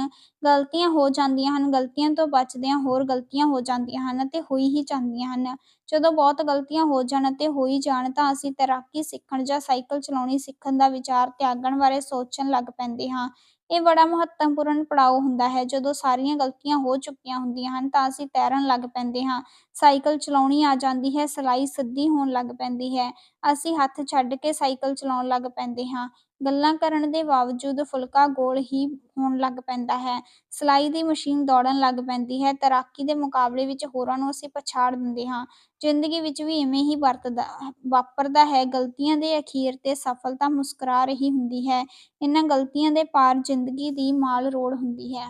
ਗਲਤੀਆਂ ਹੋ ਜਾਂਦੀਆਂ ਹਨ, ਗਲਤੀਆਂ ਤੋਂ ਬਚਦਿਆਂ ਹੋਰ ਗਲਤੀਆਂ ਹੋ ਜਾਂਦੀਆਂ ਹਨ ਅਤੇ ਹੋਈ ਹੀ ਜਾਂਦੀਆਂ ਹਨ। ਜਦੋਂ ਬਹੁਤ ਗਲਤੀਆਂ ਹੋ ਜਾਣ ਅਤੇ ਹੋਈ ਜਾਣ ਤਾਂ ਅਸੀਂ ਤੈਰਾਕੀ ਸਿੱਖਣ ਜਾਂ ਸਾਈਕਲ ਚਲਾਉਣੀ ਸਿੱਖਣ ਦਾ ਵਿਚਾਰ ਤਿਆਗਣ ਬਾਰੇ ਸੋਚਣ ਲੱਗ ਪੈਂਦੇ ਹਾਂ। ਇਹ ਬੜਾ ਮਹੱਤਵਪੂਰਨ ਪੜਾਅ ਹੁੰਦਾ ਹੈ। ਜਦੋਂ ਸਾਰੀਆਂ ਗਲਤੀਆਂ ਹੋ ਚੁੱਕੀਆਂ ਹੁੰਦੀਆਂ ਹਨ ਤਾਂ ਅਸੀਂ ਤੈਰਨ ਲੱਗ ਪੈਂਦੇ ਹਾਂ। ਸਾਈਕਲ ਚਲਾਉਣੀ ਆ ਜਾਂਦੀ ਹੈ, ਸਿਲਾਈ ਸਿੱਧੀ ਹੋਣ ਲੱਗ ਪੈਂਦੀ ਹੈ। ਅਸੀਂ ਹੱਥ ਛੱਡ ਕੇ ਸਾਈਕਲ ਚਲਾਉਣ ਲੱਗ ਪੈਂਦੇ ਹਾਂ। ਗੱਲਾਂ ਕਰਨ ਦੇ ਬਾਵਜੂਦ ਫੁਲਕਾ ਗੋਲ ਹੀ ਹੋਣ ਲੱਗ ਪੈਂਦਾ ਹੈ। ਸਿਲਾਈ ਦੀ ਮਸ਼ੀਨ ਦੌੜਨ ਲੱਗ ਪੈਂਦੀ ਹੈ। ਤੈਰਾਕੀ ਦੇ ਮੁਕਾਬਲੇ ਵਿੱਚ ਹੋਰਾਂ ਨੂੰ ਅਸੀਂ ਪਛਾੜ ਦਿੰਦੇ ਹਾਂ। ਜ਼ਿੰਦਗੀ ਵਿੱਚ ਵੀ ਇਵੇਂ ਹੀ ਵਾਪਰਦਾ ਹੈ। ਗਲਤੀਆਂ ਦੇ ਅਖੀਰ ਤੇ ਸਫਲਤਾ ਮੁਸਕਰਾ ਰਹੀ ਹੁੰਦੀ ਹੈ। ਇਹਨਾਂ ਗਲਤੀਆਂ ਦੇ ਪਾਰ ਜ਼ਿੰਦਗੀ ਦੀ ਮਾਲ ਰੋਡ ਹੁੰਦੀ ਹੈ।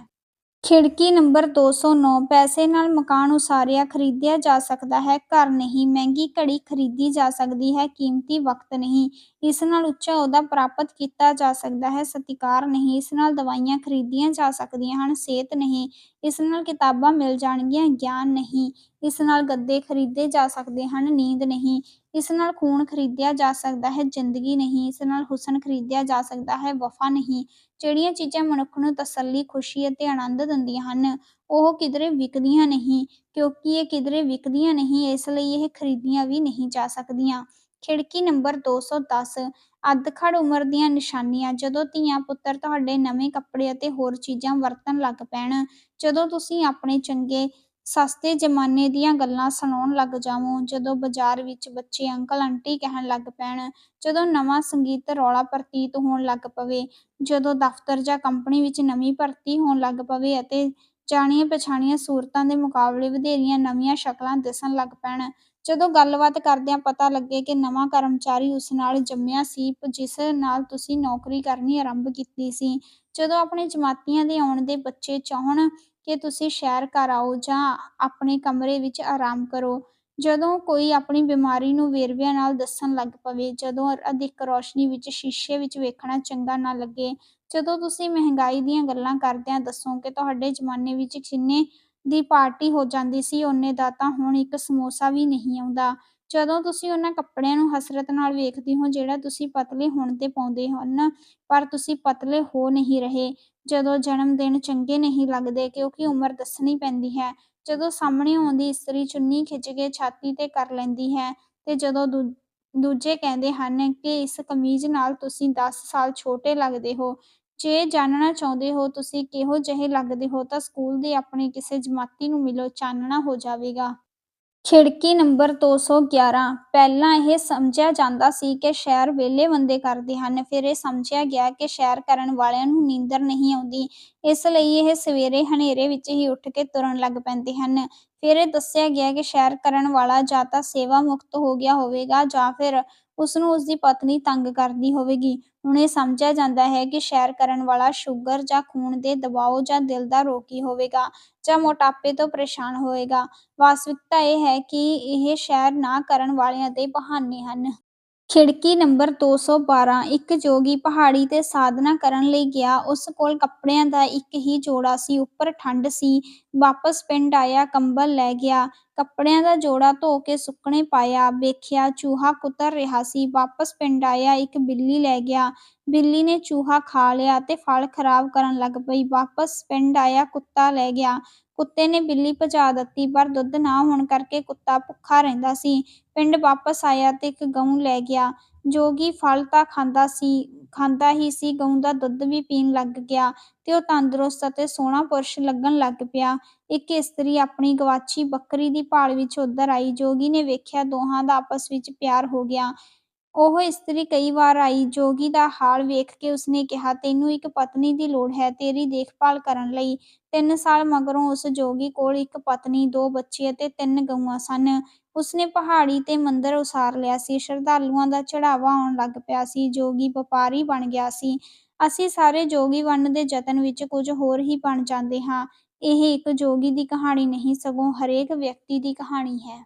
ਖਿੜਕੀ ਨੰਬਰ 209। ਪੈਸੇ ਨਾਲ ਮਕਾਨ ਉਸਾਰਿਆ ਖਰੀਦਿਆ ਜਾ ਸਕਦਾ ਹੈ, ਘਰ ਨਹੀਂ। ਮਹਿੰਗੀ ਘੜੀ ਖਰੀਦੀ ਜਾ ਸਕਦੀ ਹੈ, ਕੀਮਤੀ ਵਕਤ ਨਹੀਂ। ਇਸ ਨਾਲ ਉੱਚਾ ਅਹੁਦਾ ਪ੍ਰਾਪਤ ਕੀਤਾ ਜਾ ਸਕਦਾ ਹੈ, ਸਤਿਕਾਰ ਨਹੀਂ। ਇਸ ਨਾਲ ਦਵਾਈਆਂ ਖਰੀਦੀਆਂ ਜਾ ਸਕਦੀਆਂ ਹਨ, ਸਿਹਤ ਨਹੀਂ। ਇਸ ਨਾਲ ਕਿਤਾਬਾਂ ਮਿਲ ਜਾਣਗੀਆਂ, ਗਿਆਨ ਨਹੀਂ। ਇਸ ਨਾਲ ਗੱਦੇ ਖਰੀਦੇ ਜਾ ਸਕਦੇ ਹਨ, ਨੀਂਦ ਨਹੀਂ। ਇਸ ਨਾਲ ਖੂਨ ਖਰੀਦਿਆ ਜਾ ਸਕਦਾ ਹੈ, ਜ਼ਿੰਦਗੀ ਨਹੀਂ। ਇਸ ਨਾਲ ਹੁਸਨ ਖਰੀਦਿਆ ਜਾ ਸਕਦਾ ਹੈ, ਵਫ਼ਾ ਨਹੀਂ। ਜਿਹੜੀਆਂ ਚੀਜ਼ਾਂ ਮਨੁੱਖ ਨੂੰ ਤਸੱਲੀ, ਖੁਸ਼ੀ ਅਤੇ ਆਨੰਦ ਦਿੰਦੀਆਂ ਹਨ, ਉਹ ਕਿਧਰੇ ਵਿਕਦੀਆਂ ਨਹੀਂ। ਕਿਉਂਕਿ ਇਹ ਕਿਧਰੇ ਵਿਕਦੀਆਂ ਨਹੀਂ, ਇਸ ਲਈ ਇਹ ਖਰੀਦੀਆਂ ਵੀ ਨਹੀਂ ਜਾ ਸਕਦੀਆਂ। ਖਿੜਕੀ ਨੰਬਰ 210। ਅੱਧਖੜ ਉਮਰ ਦੀਆਂ ਨਿਸ਼ਾਨੀਆਂ। ਜਦੋਂ ਧੀਆਂ ਪੁੱਤਰ ਤੁਹਾਡੇ ਨਵੇਂ ਕੱਪੜੇ ਅਤੇ ਹੋਰ ਚੀਜ਼ਾਂ ਵਰਤਣ ਲੱਗ ਪੈਣ, ਜਦੋਂ ਤੁਸੀਂ ਆਪਣੇ ਚੰਗੇ ਸਸਤੇ ਜ਼ਮਾਨੇ ਦੀਆਂ ਗੱਲਾਂ ਸੁਣਾਉਣ ਲੱਗ ਜਾਵੋ, ਜਦੋਂ ਬਾਜ਼ਾਰ ਵਿੱਚ ਬੱਚੇ ਅੰਕਲ ਆਂਟੀ ਕਹਿਣ ਲੱਗ ਪੈਣ, ਜਦੋਂ ਨਵਾਂ ਸੰਗੀਤ ਰੌਲਾ ਪ੍ਰਤੀਤ ਹੋਣ ਲੱਗ ਪਵੇ, ਜਦੋਂ ਦਫ਼ਤਰ ਜਾਂ ਕੰਪਨੀ ਵਿੱਚ ਨਵੀਂ ਭਰਤੀ ਹੋਣ ਲੱਗ ਪਵੇ ਅਤੇ ਜਾਣੀਆਂ ਪਛਾਣੀਆਂ ਸੂਰਤਾਂ ਦੇ ਮੁਕਾਬਲੇ ਵਧੇਰੀਆਂ ਨਵੀਆਂ ਸ਼ਕਲਾਂ ਦਿਸਣ ਲੱਗ ਪੈਣ, ਜਦੋਂ ਗੱਲਬਾਤ ਕਰਦਿਆਂ ਪਤਾ ਲੱਗੇ ਕਿ ਨਵਾਂ ਕਰਮਚਾਰੀ ਉਸ ਨਾਲ ਜੰਮਿਆ ਸੀ, ਜਿਸ ਨਾਲ ਤੁਸੀਂ ਨੌਕਰੀ ਕਰਨੀ ਆਰੰਭ ਕੀਤੀ ਸੀ। ਜਦੋਂ ਆਪਣੇ ਜਮਾਤੀਆਂ ਦੇ ਆਉਣ ਦੇ ਬੱਚੇ ਚਾਹੁਣ ਕਿ ਤੁਸੀਂ ਸੈਰ ਕਰ ਆਓ ਜਾਂ ਆਪਣੇ ਕਮਰੇ ਵਿੱਚ ਆਰਾਮ ਕਰੋ। ਜਦੋਂ ਕੋਈ ਆਪਣੀ ਬਿਮਾਰੀ ਨੂੰ ਵੇਰਵਿਆਂ ਨਾਲ ਦੱਸਣ ਲੱਗ ਪਵੇ, ਜਦੋਂ ਅਧਿਕ ਰੌਸ਼ਨੀ ਵਿੱਚ ਸ਼ੀਸ਼ੇ ਵਿੱਚ ਵੇਖਣਾ ਚੰਗਾ ਨਾ ਲੱਗੇ, ਜਦੋਂ ਤੁਸੀਂ ਮਹਿੰਗਾਈ ਦੀਆਂ ਗੱਲਾਂ ਕਰਦਿਆਂ ਦੱਸੋ ਕਿ ਤੁਹਾਡੇ ਜ਼ਮਾਨੇ ਵਿੱਚ ਜਿੰਨੇ ਦੀ ਪਾਰਟੀ ਹੋ ਜਾਂਦੀ ਸੀ, ਓਨੇ ਦਾ ਤਾਂ ਹੁਣ ਇੱਕ ਸਮੋਸਾ ਵੀ ਨਹੀਂ ਆਉਂਦਾ। ਜਦੋਂ ਤੁਸੀਂ ਉਹਨਾਂ ਕੱਪੜਿਆਂ ਨੂੰ ਹਸਰਤ ਨਾਲ ਵੇਖਦੇ ਹੋ ਜਿਹੜਾ ਤੁਸੀਂ ਪਤਲੇ ਹੋਣ 'ਤੇ ਪਾਉਂਦੇ ਹਨ, ਪਰ ਤੁਸੀਂ ਪਤਲੇ ਹੋ ਨਹੀਂ ਰਹੇ। ਜਦੋਂ ਜਨਮ ਦਿਨ ਚੰਗੇ ਨਹੀਂ ਲੱਗਦੇ ਕਿਉਂਕਿ ਉਮਰ ਦੱਸਣੀ ਪੈਂਦੀ ਹੈ। ਜਦੋਂ ਸਾਹਮਣੇ ਆਉਂਦੀ ਇਸਤਰੀ ਚੁੰਨੀ ਖਿੱਚ ਕੇ ਛਾਤੀ 'ਤੇ ਕਰ ਲੈਂਦੀ ਹੈ ਤੇ ਜਦੋਂ ਦੂਜੇ ਕਹਿੰਦੇ ਹਨ ਕਿ ਇਸ ਕਮੀਜ਼ ਨਾਲ ਤੁਸੀਂ 10 ਸਾਲ ਛੋਟੇ ਲੱਗਦੇ ਹੋ। ਜੇ ਜਾਣਨਾ ਚਾਹੁੰਦੇ ਹੋ ਤੁਸੀਂ ਕਿਹੋ ਜਿਹੇ ਲੱਗਦੇ ਹੋ ਤਾਂ ਸਕੂਲ ਦੇ ਆਪਣੇ ਕਿਸੇ ਜਮਾਤੀ ਨੂੰ ਮਿਲੋ, ਚਾਨਣਾ ਹੋ ਜਾਵੇਗਾ। ਖਿੜਕੀ ਨੰਬਰ 211। ਪਹਿਲਾਂ ਇਹ ਸਮਝਿਆ ਜਾਂਦਾ ਸੀ ਕਿ ਸੈਰ ਵਿਹਲੇ ਬੰਦੇ ਕਰਦੇ ਹਨ, ਫਿਰ ਇਹ ਸਮਝਿਆ ਗਿਆ ਕਿ ਸੈਰ ਕਰਨ ਵਾਲਿਆਂ ਨੂੰ ਨੀਂਦਰ ਨਹੀਂ ਆਉਂਦੀ, ਇਸ ਲਈ ਇਹ ਸਵੇਰੇ ਹਨੇਰੇ ਵਿੱਚ ਹੀ ਉੱਠ ਕੇ ਤੁਰਨ ਲੱਗ ਪੈਂਦੇ ਹਨ। ਫਿਰ ਇਹ ਦੱਸਿਆ ਗਿਆ ਕਿ ਸੈਰ ਕਰਨ ਵਾਲਾ ਜਾਂ ਤਾਂ ਸੇਵਾ ਮੁਕਤ ਹੋ ਗਿਆ ਹੋਵੇਗਾ ਜਾਂ ਫਿਰ ਉਸਨੂੰ ਉਸਦੀ ਪਤਨੀ ਤੰਗ ਕਰਦੀ ਹੋਵੇਗੀ। ਹੁਣ ਇਹ ਸਮਝਿਆ ਜਾਂਦਾ ਹੈ ਕਿ ਸੈਰ ਕਰਨ ਵਾਲਾ ਸ਼ੂਗਰ ਜਾਂ ਖੂਨ ਦੇ ਦਬਾਅ ਜਾਂ ਦਿਲ ਦਾ ਰੋਗੀ ਹੋਵੇਗਾ ਜਾਂ ਮੋਟਾਪੇ ਤੋਂ ਪਰੇਸ਼ਾਨ ਹੋਵੇਗਾ। ਵਾਸਤਵਿਕਤਾ ਇਹ ਹੈ ਕਿ ਇਹ ਸੈਰ ਨਾ ਕਰਨ ਵਾਲਿਆਂ ਦੇ ਬਹਾਨੇ ਹਨ। ਖਿੜਕੀ ਨੰਬਰ 212। ਇੱਕ ਜੋਗੀ ਪਹਾੜੀ 'ਤੇ ਸਾਧਨਾ ਕਰਨ ਲਈ ਗਿਆ। ਉਸ ਕੋਲ ਕੱਪੜਿਆਂ ਦਾ ਇੱਕ ਹੀ ਜੋੜਾ ਸੀ। ਉੱਪਰ ਠੰਡ ਸੀ। ਵਾਪਸ ਪਿੰਡ ਆਇਆ, ਕੰਬਲ ਲੈ ਗਿਆ। ਕੱਪੜਿਆਂ ਦਾ ਜੋੜਾ ਧੋ ਕੇ ਸੁੱਕਣੇ ਪਾਇਆ। ਵੇਖਿਆ, ਚੂਹਾ ਕੁਤਰ ਰਿਹਾ ਸੀ। ਵਾਪਸ ਪਿੰਡ ਆਇਆ, ਇੱਕ ਬਿੱਲੀ ਲੈ ਗਿਆ। ਬਿੱਲੀ ਨੇ ਚੂਹਾ ਖਾ ਲਿਆ ਤੇ ਫਲ ਖਰਾਬ ਕਰਨ ਲੱਗ ਪਈ। ਵਾਪਸ ਪਿੰਡ ਆਇਆ, ਕੁੱਤਾ ਲੈ ਗਿਆ। ਕੁੱਤੇ ਨੇ ਬਿੱਲੀ ਭਜਾ ਦਿੱਤੀ, ਪਰ ਦੁੱਧ ਨਾ ਹੋਣ ਕਰਕੇ ਕੁੱਤਾ ਭੁੱਖਾ ਰਹਿੰਦਾ ਸੀ। ਪਿੰਡ ਵਾਪਸ ਆਇਆ ਤੇ ਇੱਕ ਗਊ ਲੈ ਗਿਆ। ਜੋਗੀ ਫਲ ਤਾਂ ਖਾਂਦਾ ਹੀ ਸੀ, ਗਊ ਦਾ ਦੁੱਧ ਵੀ ਪੀਣ ਲੱਗ ਗਿਆ ਤੇ ਉਹ ਤੰਦਰੁਸਤ ਅਤੇ ਸੋਹਣਾ ਪੁਰਸ਼ ਲੱਗਣ ਲੱਗ ਪਿਆ। ਇੱਕ ਇਸਤਰੀ ਆਪਣੀ ਗਵਾਚੀ ਬੱਕਰੀ ਦੀ ਭਾਲ ਵਿੱਚ ਉੱਧਰ ਆਈ। ਜੋਗੀ ਨੇ ਵੇਖਿਆ ਦੋਹਾਂ ਦਾ ਆਪਸ ਵਿੱਚ ਪਿਆਰ ਹੋ ਗਿਆ। ਉਹ ਇਸਤਰੀ ਕਈ ਵਾਰ ਆਈ। ਜੋਗੀ ਦਾ ਹਾਲ ਵੇਖ ਕੇ ਉਸਨੇ ਕਿਹਾ, ਤੈਨੂੰ ਇੱਕ ਪਤਨੀ ਦੀ ਲੋੜ ਹੈ ਤੇਰੀ ਦੇਖਭਾਲ ਕਰਨ ਲਈ। 3 ਸਾਲ ਮਗਰੋਂ ਉਸ ਜੋਗੀ ਕੋਲ ਇੱਕ ਪਤਨੀ, 2 ਬੱਚੇ ਅਤੇ 3 ਗਊਆਂ ਸਨ। ਉਸਨੇ ਪਹਾੜੀ 'ਤੇ ਮੰਦਰ ਉਸਾਰ ਲਿਆ ਸੀ। ਸ਼ਰਧਾਲੂਆਂ ਦਾ ਚੜ੍ਹਾਵਾ ਆਉਣ ਲੱਗ ਪਿਆ ਸੀ। ਜੋਗੀ ਵਪਾਰੀ ਬਣ ਗਿਆ ਸੀ। ਅਸੀਂ ਸਾਰੇ ਜੋਗੀ ਬਣਨ ਦੇ ਯਤਨ ਵਿੱਚ ਕੁਝ ਹੋਰ ਹੀ ਬਣ ਜਾਂਦੇ ਹਾਂ। ਇਹ ਇੱਕ ਜੋਗੀ ਦੀ ਕਹਾਣੀ ਨਹੀਂ, ਸਗੋਂ ਹਰੇਕ ਵਿਅਕਤੀ ਦੀ ਕਹਾਣੀ ਹੈ।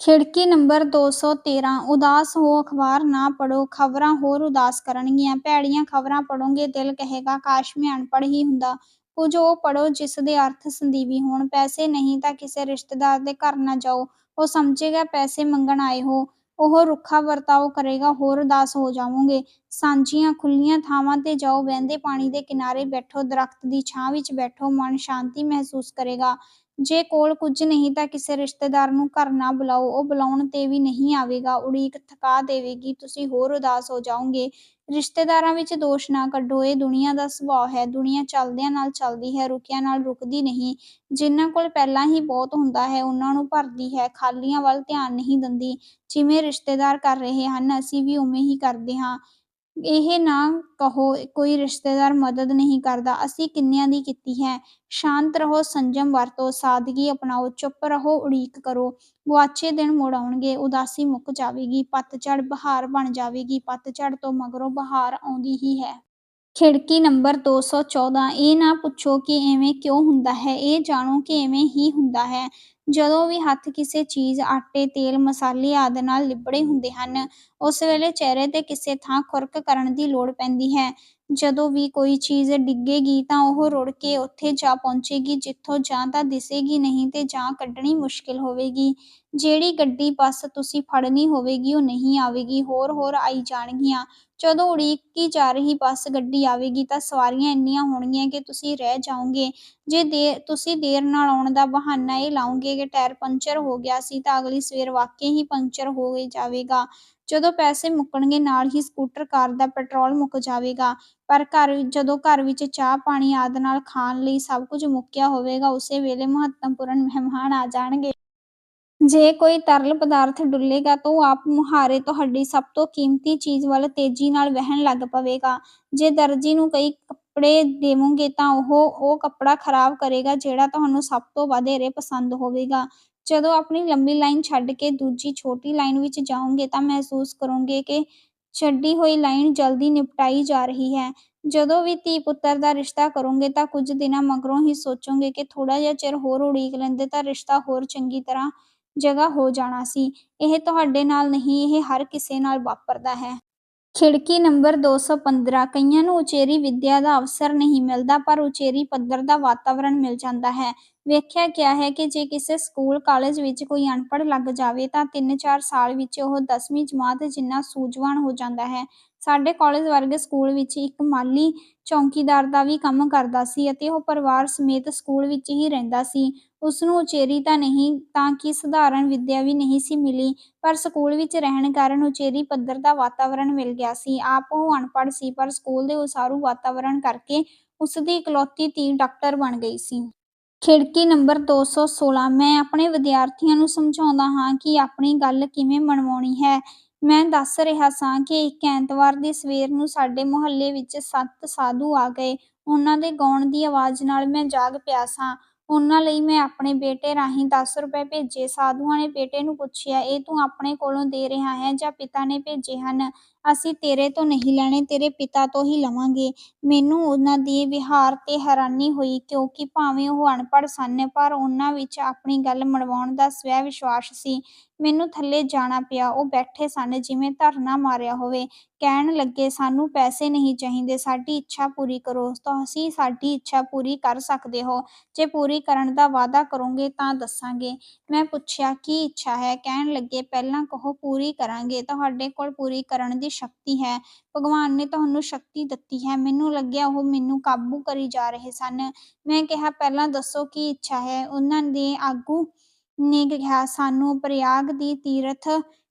ਖਿੜਕੀ ਨੰਬਰ 213। ਉਦਾਸ ਹੋ ਅਖ਼ਬਾਰ ਨਾ ਪੜ੍ਹੋ, ਖ਼ਬਰਾਂ ਹੋਰ ਉਦਾਸ ਕਰਨਗੀਆਂ। ਭੈੜੀਆਂ ਖ਼ਬਰਾਂ ਪੜ੍ਹੋਗੇ, ਦਿਲ ਕਹੇਗਾ ਕਾਸ਼ ਮੈਂ ਅਨਪੜ੍ਹ ਹੀ ਹੁੰਦਾ। ਕੁਝ ਉਹ ਪੜ੍ਹੋ ਜਿਸ ਦੇ ਅਰਥ ਸੰਦੀਵੀ ਹੋਣ। ਪੈਸੇ ਨਹੀਂ ਤਾਂ ਕਿਸੇ ਰਿਸ਼ਤੇਦਾਰ ਦੇ ਘਰ ਨਾ ਜਾਓ, ਉਹ ਸਮਝੇਗਾ ਪੈਸੇ ਮੰਗਣ ਆਏ ਹੋ। ਉਹ ਰੁੱਖਾ ਵਰਤਾਓ ਕਰੇਗਾ, ਹੋਰ ਉਦਾਸ ਹੋ ਜਾਵੋਗੇ। ਸਾਂਝੀਆਂ ਖੁੱਲ੍ਹੀਆਂ ਥਾਵਾਂ 'ਤੇ ਜਾਓ, ਵਹਿੰਦੇ ਪਾਣੀ ਦੇ ਕਿਨਾਰੇ ਬੈਠੋ, ਦਰੱਖਤ ਦੀ ਛਾਂ ਵਿੱਚ ਬੈਠੋ, ਮਨ ਸ਼ਾਂਤੀ ਮਹਿਸੂਸ ਕਰੇਗਾ। ਜੇ ਕੋਲ ਕੁਝ ਨਹੀਂ ਤਾਂ ਕਿਸੇ ਰਿਸ਼ਤੇਦਾਰ ਨੂੰ ਘਰ ਨਾ ਬੁਲਾਓ, ਉਹ ਬੁਲਾਉਣ 'ਤੇ ਵੀ ਨਹੀਂ ਆਵੇਗਾ। ਉਡੀਕ ਥਕਾ ਦੇਵੇਗੀ, ਤੁਸੀਂ ਹੋਰ ਉਦਾਸ ਹੋ ਜਾਓਗੇ। ਰਿਸ਼ਤੇਦਾਰਾਂ ਵਿੱਚ ਦੋਸ਼ ਨਾ ਕੱਢੋ, ਇਹ ਦੁਨੀਆ ਦਾ ਸੁਭਾਅ ਹੈ। ਦੁਨੀਆ ਚੱਲਦਿਆਂ ਨਾਲ ਚੱਲਦੀ ਹੈ, ਰੁਕਿਆਂ ਨਾਲ ਰੁਕਦੀ ਨਹੀਂ। ਜਿਨ੍ਹਾਂ ਕੋਲ ਪਹਿਲਾਂ ਹੀ ਬਹੁਤ ਹੁੰਦਾ ਹੈ, ਉਨ੍ਹਾਂ ਨੂੰ ਭਰਦੀ ਹੈ, ਖਾਲੀਆਂ ਵੱਲ ਧਿਆਨ ਨਹੀਂ ਦਿੰਦੀ। ਜਿਵੇਂ ਰਿਸ਼ਤੇਦਾਰ ਕਰ ਰਹੇ ਹਨ, ਅਸੀਂ ਵੀ ਉਵੇਂ ਹੀ ਕਰਦੇ ਹਾਂ। ਇਹ ਨਾ ਕਹੋ ਕੋਈ ਰਿਸ਼ਤੇਦਾਰ ਮਦਦ ਨਹੀਂ ਕਰਦਾ, ਅਸੀਂ ਕਿੰਨਿਆਂ ਦੀ ਕੀਤੀ ਹੈ। ਸ਼ਾਂਤ ਰਹੋ, ਸੰਜਮ ਵਰਤੋ, ਸਾਦਗੀ ਅਪਣਾਓ, ਚੁੱਪ ਰਹੋ, ਉਡੀਕ ਕਰੋ। ਗੁਆਚੇ ਦਿਨ ਮੁੜ ਆਉਣਗੇ, ਉਦਾਸੀ ਮੁੱਕ ਜਾਵੇਗੀ, ਪਤਝੜ ਬਹਾਰ ਬਣ ਜਾਵੇਗੀ। ਪਤਝੜ ਤੋਂ ਮਗਰੋਂ ਬਹਾਰ ਆਉਂਦੀ ਹੀ ਹੈ। ਖਿੜਕੀ ਨੰਬਰ 214। ਇਹ ਨਾ ਪੁੱਛੋ ਕਿ ਇਵੇਂ ਕਿਉਂ ਹੁੰਦਾ ਹੈ, ਇਹ ਜਾਣੋ ਕਿ ਇਵੇਂ ਹੀ ਹੁੰਦਾ ਹੈ। ਜਦੋਂ ਵੀ ਹੱਥ ਕਿਸੇ ਚੀਜ਼, ਆਟੇ, ਤੇਲ, ਮਸਾਲੇ ਆਦਿ ਨਾਲ ਲਿਬੜੇ ਹੁੰਦੇ ਹਨ, ਉਸ ਵੇਲੇ ਚਿਹਰੇ 'ਤੇ ਕਿਸੇ ਥਾਂ ਖੁਰਕ ਕਰਨ ਦੀ ਲੋੜ ਪੈਂਦੀ ਹੈ। ਜਦੋਂ ਵੀ ਕੋਈ ਚੀਜ਼ ਡਿੱਗੇਗੀ ਤਾਂ ਉਹ ਰੁੜ੍ਹ ਕੇ ਉੱਥੇ ਜਾ ਪਹੁੰਚੇਗੀ ਜਿੱਥੋਂ ਜਾਂ ਤਾਂ ਦਿਸੇਗੀ ਨਹੀਂ ਤੇ ਜਾਂ ਕੱਢਣੀ ਮੁਸ਼ਕਿਲ ਹੋਵੇਗੀ। ਜਿਹੜੀ ਗੱਡੀ ਬੱਸ ਤੁਸੀਂ ਫੜਨੀ ਹੋਵੇਗੀ ਉਹ ਨਹੀਂ ਆਵੇਗੀ, ਹੋਰ ਆਈ ਜਾਣਗੀਆਂ। ਜਦੋਂ ਉਡੀਕੀ ਜਾ ਰਹੀ ਬੱਸ ਗੱਡੀ ਆਵੇਗੀ ਤਾਂ ਸਵਾਰੀਆਂ ਇੰਨੀਆਂ ਹੋਣਗੀਆਂ ਕਿ ਤੁਸੀਂ ਰਹਿ ਜਾਓਗੇ। ਜੇ ਤੁਸੀਂ ਦੇਰ ਨਾਲ ਆਉਣ ਦਾ ਬਹਾਨਾ ਇਹ ਲਾਓਗੇ ਕਿ ਟਾਇਰ ਪੰਚਰ ਹੋ ਗਿਆ ਸੀ ਤਾਂ ਅਗਲੀ ਸਵੇਰ ਵਾਕਈ ਹੀ ਪੰਚਰ ਹੋ ਜਾਵੇਗਾ। ਜਦੋਂ ਪੈਸੇ ਮੁੱਕਣਗੇ ਨਾਲ ਹੀ ਸਕੂਟਰ, ਕਾਰ ਦਾ ਪੈਟਰੋਲ ਮੁੱਕ ਜਾਵੇਗਾ। ਪਰ ਜਦੋਂ ਘਰ ਵਿੱਚ ਚਾਹ ਪਾਣੀ ਆਦਿ ਨਾਲ ਖਾਣ ਲਈ ਸਭ ਕੁਝ ਮੁੱਕਿਆ ਹੋਵੇਗਾ, ਉਸੇ ਵੇਲੇ ਮਹੱਤਵਪੂਰਨ ਮਹਿਮਾਨ ਆ ਜਾਣਗੇ। ਜੇ ਕੋਈ ਤਰਲ ਪਦਾਰਥ ਡੁੱਲੇਗਾ ਤਾਂ ਉਹ ਆਪ ਮੁਹਾਰੇ ਤੁਹਾਡੀ ਸਭ ਤੋਂ ਕੀਮਤੀ ਚੀਜ਼ ਵੱਲ ਤੇਜ਼ੀ ਨਾਲ ਵਹਿਣ ਲੱਗ ਪਵੇਗਾ। ਜੇ ਦਰਜੀ ਨੂੰ ਕਈ ਕੱਪੜੇ ਦੇਵੋਗੇ ਤਾਂ ਉਹ ਕੱਪੜਾ ਖਰਾਬ ਕਰੇਗਾ ਜਿਹੜਾ ਤੁਹਾਨੂੰ ਸਭ ਤੋਂ ਵਧੇਰੇ ਪਸੰਦ ਹੋਵੇਗਾ। ਜਦੋਂ ਆਪਣੀ ਲੰਬੀ ਲਾਈਨ ਛੱਡ ਕੇ ਦੂਜੀ ਛੋਟੀ ਲਾਈਨ ਵਿੱਚ ਜਾਓਗੇ ਤਾਂ ਮਹਿਸੂਸ ਕਰੋਗੇ ਕਿ ਛੱਡੀ ਹੋਈ ਲਾਈਨ ਜਲਦੀ ਨਿਪਟਾਈ ਜਾ ਰਹੀ ਹੈ। ਜਦੋਂ ਵੀ ਧੀ-ਪੁੱਤਰ ਦਾ ਰਿਸ਼ਤਾ ਕਰੋਗੇ ਤਾਂ ਕੁਝ ਦਿਨਾਂ ਮਗਰੋਂ ਹੀ ਸੋਚੋਗੇ ਕਿ ਥੋੜ੍ਹਾ ਜਿਹਾ ਚਿਰ ਹੋਰ ਉਡੀਕ ਲੈਂਦੇ ਤਾਂ ਰਿਸ਼ਤਾ ਹੋਰ ਚੰਗੀ ਤਰ੍ਹਾਂ ਜਗ੍ਹਾ ਹੋ ਜਾਣਾ ਸੀ। ਇਹ ਤੁਹਾਡੇ ਨਾਲ ਨਹੀਂ, ਇਹ ਹਰ ਕਿਸੇ ਨਾਲ ਵਾਪਰਦਾ ਹੈ। ਖਿੜਕੀ ਨੰਬਰ 215। ਕਈਆਂ ਨੂੰ ਉਚੇਰੀ ਵਿੱਦਿਆ ਦਾ ਅਵਸਰ ਨਹੀਂ ਮਿਲਦਾ, ਪਰ ਉਚੇਰੀ ਪੱਧਰ ਦਾ ਵਾਤਾਵਰਣ ਮਿਲ ਜਾਂਦਾ ਹੈ। ਵੇਖਿਆ ਗਿਆ ਹੈ ਕਿ ਜੇ ਕਿਸੇ ਸਕੂਲ ਕਾਲਜ ਵਿੱਚ ਕੋਈ ਅਨਪੜ੍ਹ ਲੱਗ ਜਾਵੇ ਤਾਂ 3-4 ਸਾਲ ਵਿੱਚ ਉਹ 10ਵੀਂ ਜਮਾਤ ਜਿੰਨਾ ਸੂਝਵਾਨ ਹੋ ਜਾਂਦਾ ਹੈ। ਸਾਡੇ ਕਾਲਜ ਵਰਗੇ ਸਕੂਲ ਵਿੱਚ ਇੱਕ ਮਾਲੀ ਚੌਕੀਦਾਰ ਦਾ ਵੀ ਕੰਮ ਕਰਦਾ ਸੀ ਅਤੇ ਉਹ ਪਰਿਵਾਰ ਸਮੇਤ ਸਕੂਲ ਵਿੱਚ ਹੀ ਰਹਿੰਦਾ ਸੀ। ਉਸਨੂੰ ਉਚੇਰੀ ਤਾਂ ਨਹੀਂ ਤਾਂ ਕੀ ਸਧਾਰਨ ਵਿੱਦਿਆ ਵੀ ਨਹੀਂ ਸੀ ਮਿਲੀ, ਪਰ ਸਕੂਲ ਵਿੱਚ ਰਹਿਣ ਕਾਰਨ ਉਚੇਰੀ ਪੱਧਰ ਦਾ ਵਾਤਾਵਰਣ ਮਿਲ ਗਿਆ ਸੀ। ਆਪ ਉਹ ਅਨਪੜ੍ਹ ਸੀ, ਪਰ ਸਕੂਲ ਦੇ ਉਸਾਰੂ ਵਾਤਾਵਰਣ ਕਰਕੇ ਉਸਦੀ ਇਕਲੌਤੀ ਧੀ ਡਾਕਟਰ ਬਣ ਗਈ ਸੀ। ਖਿੜਕੀ ਨੰਬਰ 216। ਮੈਂ ਆਪਣੇ ਵਿਦਿਆਰਥੀਆਂ ਨੂੰ ਸਮਝਾਉਂਦਾ ਹਾਂ ਕਿ ਆਪਣੀ ਗੱਲ ਕਿਵੇਂ ਮਨਵਾਉਣੀ ਹੈ। ਮੈਂ ਦੱਸ ਰਿਹਾ ਸਾਂ ਕਿ ਇੱਕ ਐਤਵਾਰ ਦੀ ਸਵੇਰ ਨੂੰ ਸਾਡੇ ਮੁਹੱਲੇ ਵਿੱਚ 7 ਸਾਧੂ ਆ ਗਏ। ਉਹਨਾਂ ਦੇ ਗਾਉਣ ਦੀ ਆਵਾਜ਼ ਨਾਲ ਮੈਂ ਜਾਗ ਪਿਆ ਸਾਂ। ਉਹਨਾਂ ਲਈ ਮੈਂ ਆਪਣੇ ਬੇਟੇ ਰਾਹੀਂ 10 ਰੁਪਏ ਭੇਜੇ। ਸਾਧੂਆਂ ਨੇ ਬੇਟੇ ਨੂੰ ਪੁੱਛਿਆ, "ਇਹ ਤੂੰ ਆਪਣੇ ਕੋਲੋਂ ਦੇ ਰਿਹਾ ਹੈ ਜਾਂ ਪਿਤਾ ਨੇ ਭੇਜੇ ਹਨ?" "ਅਸੀਂ ਤੇਰੇ ਤੋਂ ਨਹੀਂ ਲੈਣੇ, ਤੇਰੇ ਪਿਤਾ ਤੋਂ ਹੀ ਲਵਾਂਗੇ।" ਮੈਨੂੰ ਉਹਨਾਂ ਦੇ ਵਿਹਾਰ 'ਤੇ ਹੈਰਾਨੀ ਹੋਈ, ਕਿਉਂਕਿ ਭਾਵੇਂ ਉਹ ਅਨਪੜ੍ਹ ਸਨ, ਪਰ ਉਹਨਾਂ ਵਿੱਚ ਆਪਣੀ ਗੱਲ ਮਨਵਾਉਣ ਦਾ ਸਵੈ-ਵਿਸ਼ਵਾਸ ਸੀ। ਮੈਨੂੰ ਥੱਲੇ ਜਾਣਾ ਪਿਆ। ਉਹ ਬੈਠੇ ਸਨ ਜਿਵੇਂ ਧਰਨਾ ਮਾਰਿਆ ਹੋਵੇ। ਕਹਿਣ ਲੱਗੇ, "ਸਾਨੂੰ ਪੈਸੇ ਨਹੀਂ ਚਾਹੀਦੇ, ਸਾਡੀ ਇੱਛਾ ਪੂਰੀ ਕਰੋ।" "ਤੁਸੀਂ ਸਾਡੀ ਇੱਛਾ ਪੂਰੀ ਕਰ ਸਕਦੇ ਹੋ। ਜੇ ਪੂਰੀ ਕਰਨ ਦਾ ਵਾਅਦਾ ਕਰੋਗੇ ਤਾਂ ਦੱਸਾਂਗੇ।" ਮੈਂ ਪੁੱਛਿਆ, "ਕੀ ਇੱਛਾ ਹੈ?" ਕਹਿਣ ਲੱਗੇ, "ਪਹਿਲਾਂ ਕਹੋ, ਪੂਰੀ ਕਰਾਂਗੇ।" "ਤੁਹਾਡੇ ਕੋਲ ਪੂਰੀ ਕਰਨ ਦੀ ਸ਼ਕਤੀ ਹੈ। ਭਗਵਾਨ ਨੇ ਤੁਹਾਨੂੰ ਸ਼ਕਤੀ ਦਿੱਤੀ ਹੈ।" ਮੈਨੂੰ ਲੱਗਿਆ ਉਹ ਮੈਨੂੰ ਕਾਬੂ ਕਰੀ ਜਾ ਰਹੇ ਸਨ। ਮੈਂ ਕਿਹਾ, "ਪਹਿਲਾਂ ਦੱਸੋ ਕੀ ਇੱਛਾ ਹੈ?" ਉਹਨਾਂ ਦੇ ਆਗੂ ਨੇ ਕਿਹਾ, "ਸਾਨੂੰ ਪ੍ਰਯਾਗ ਦੀ ਤੀਰਥ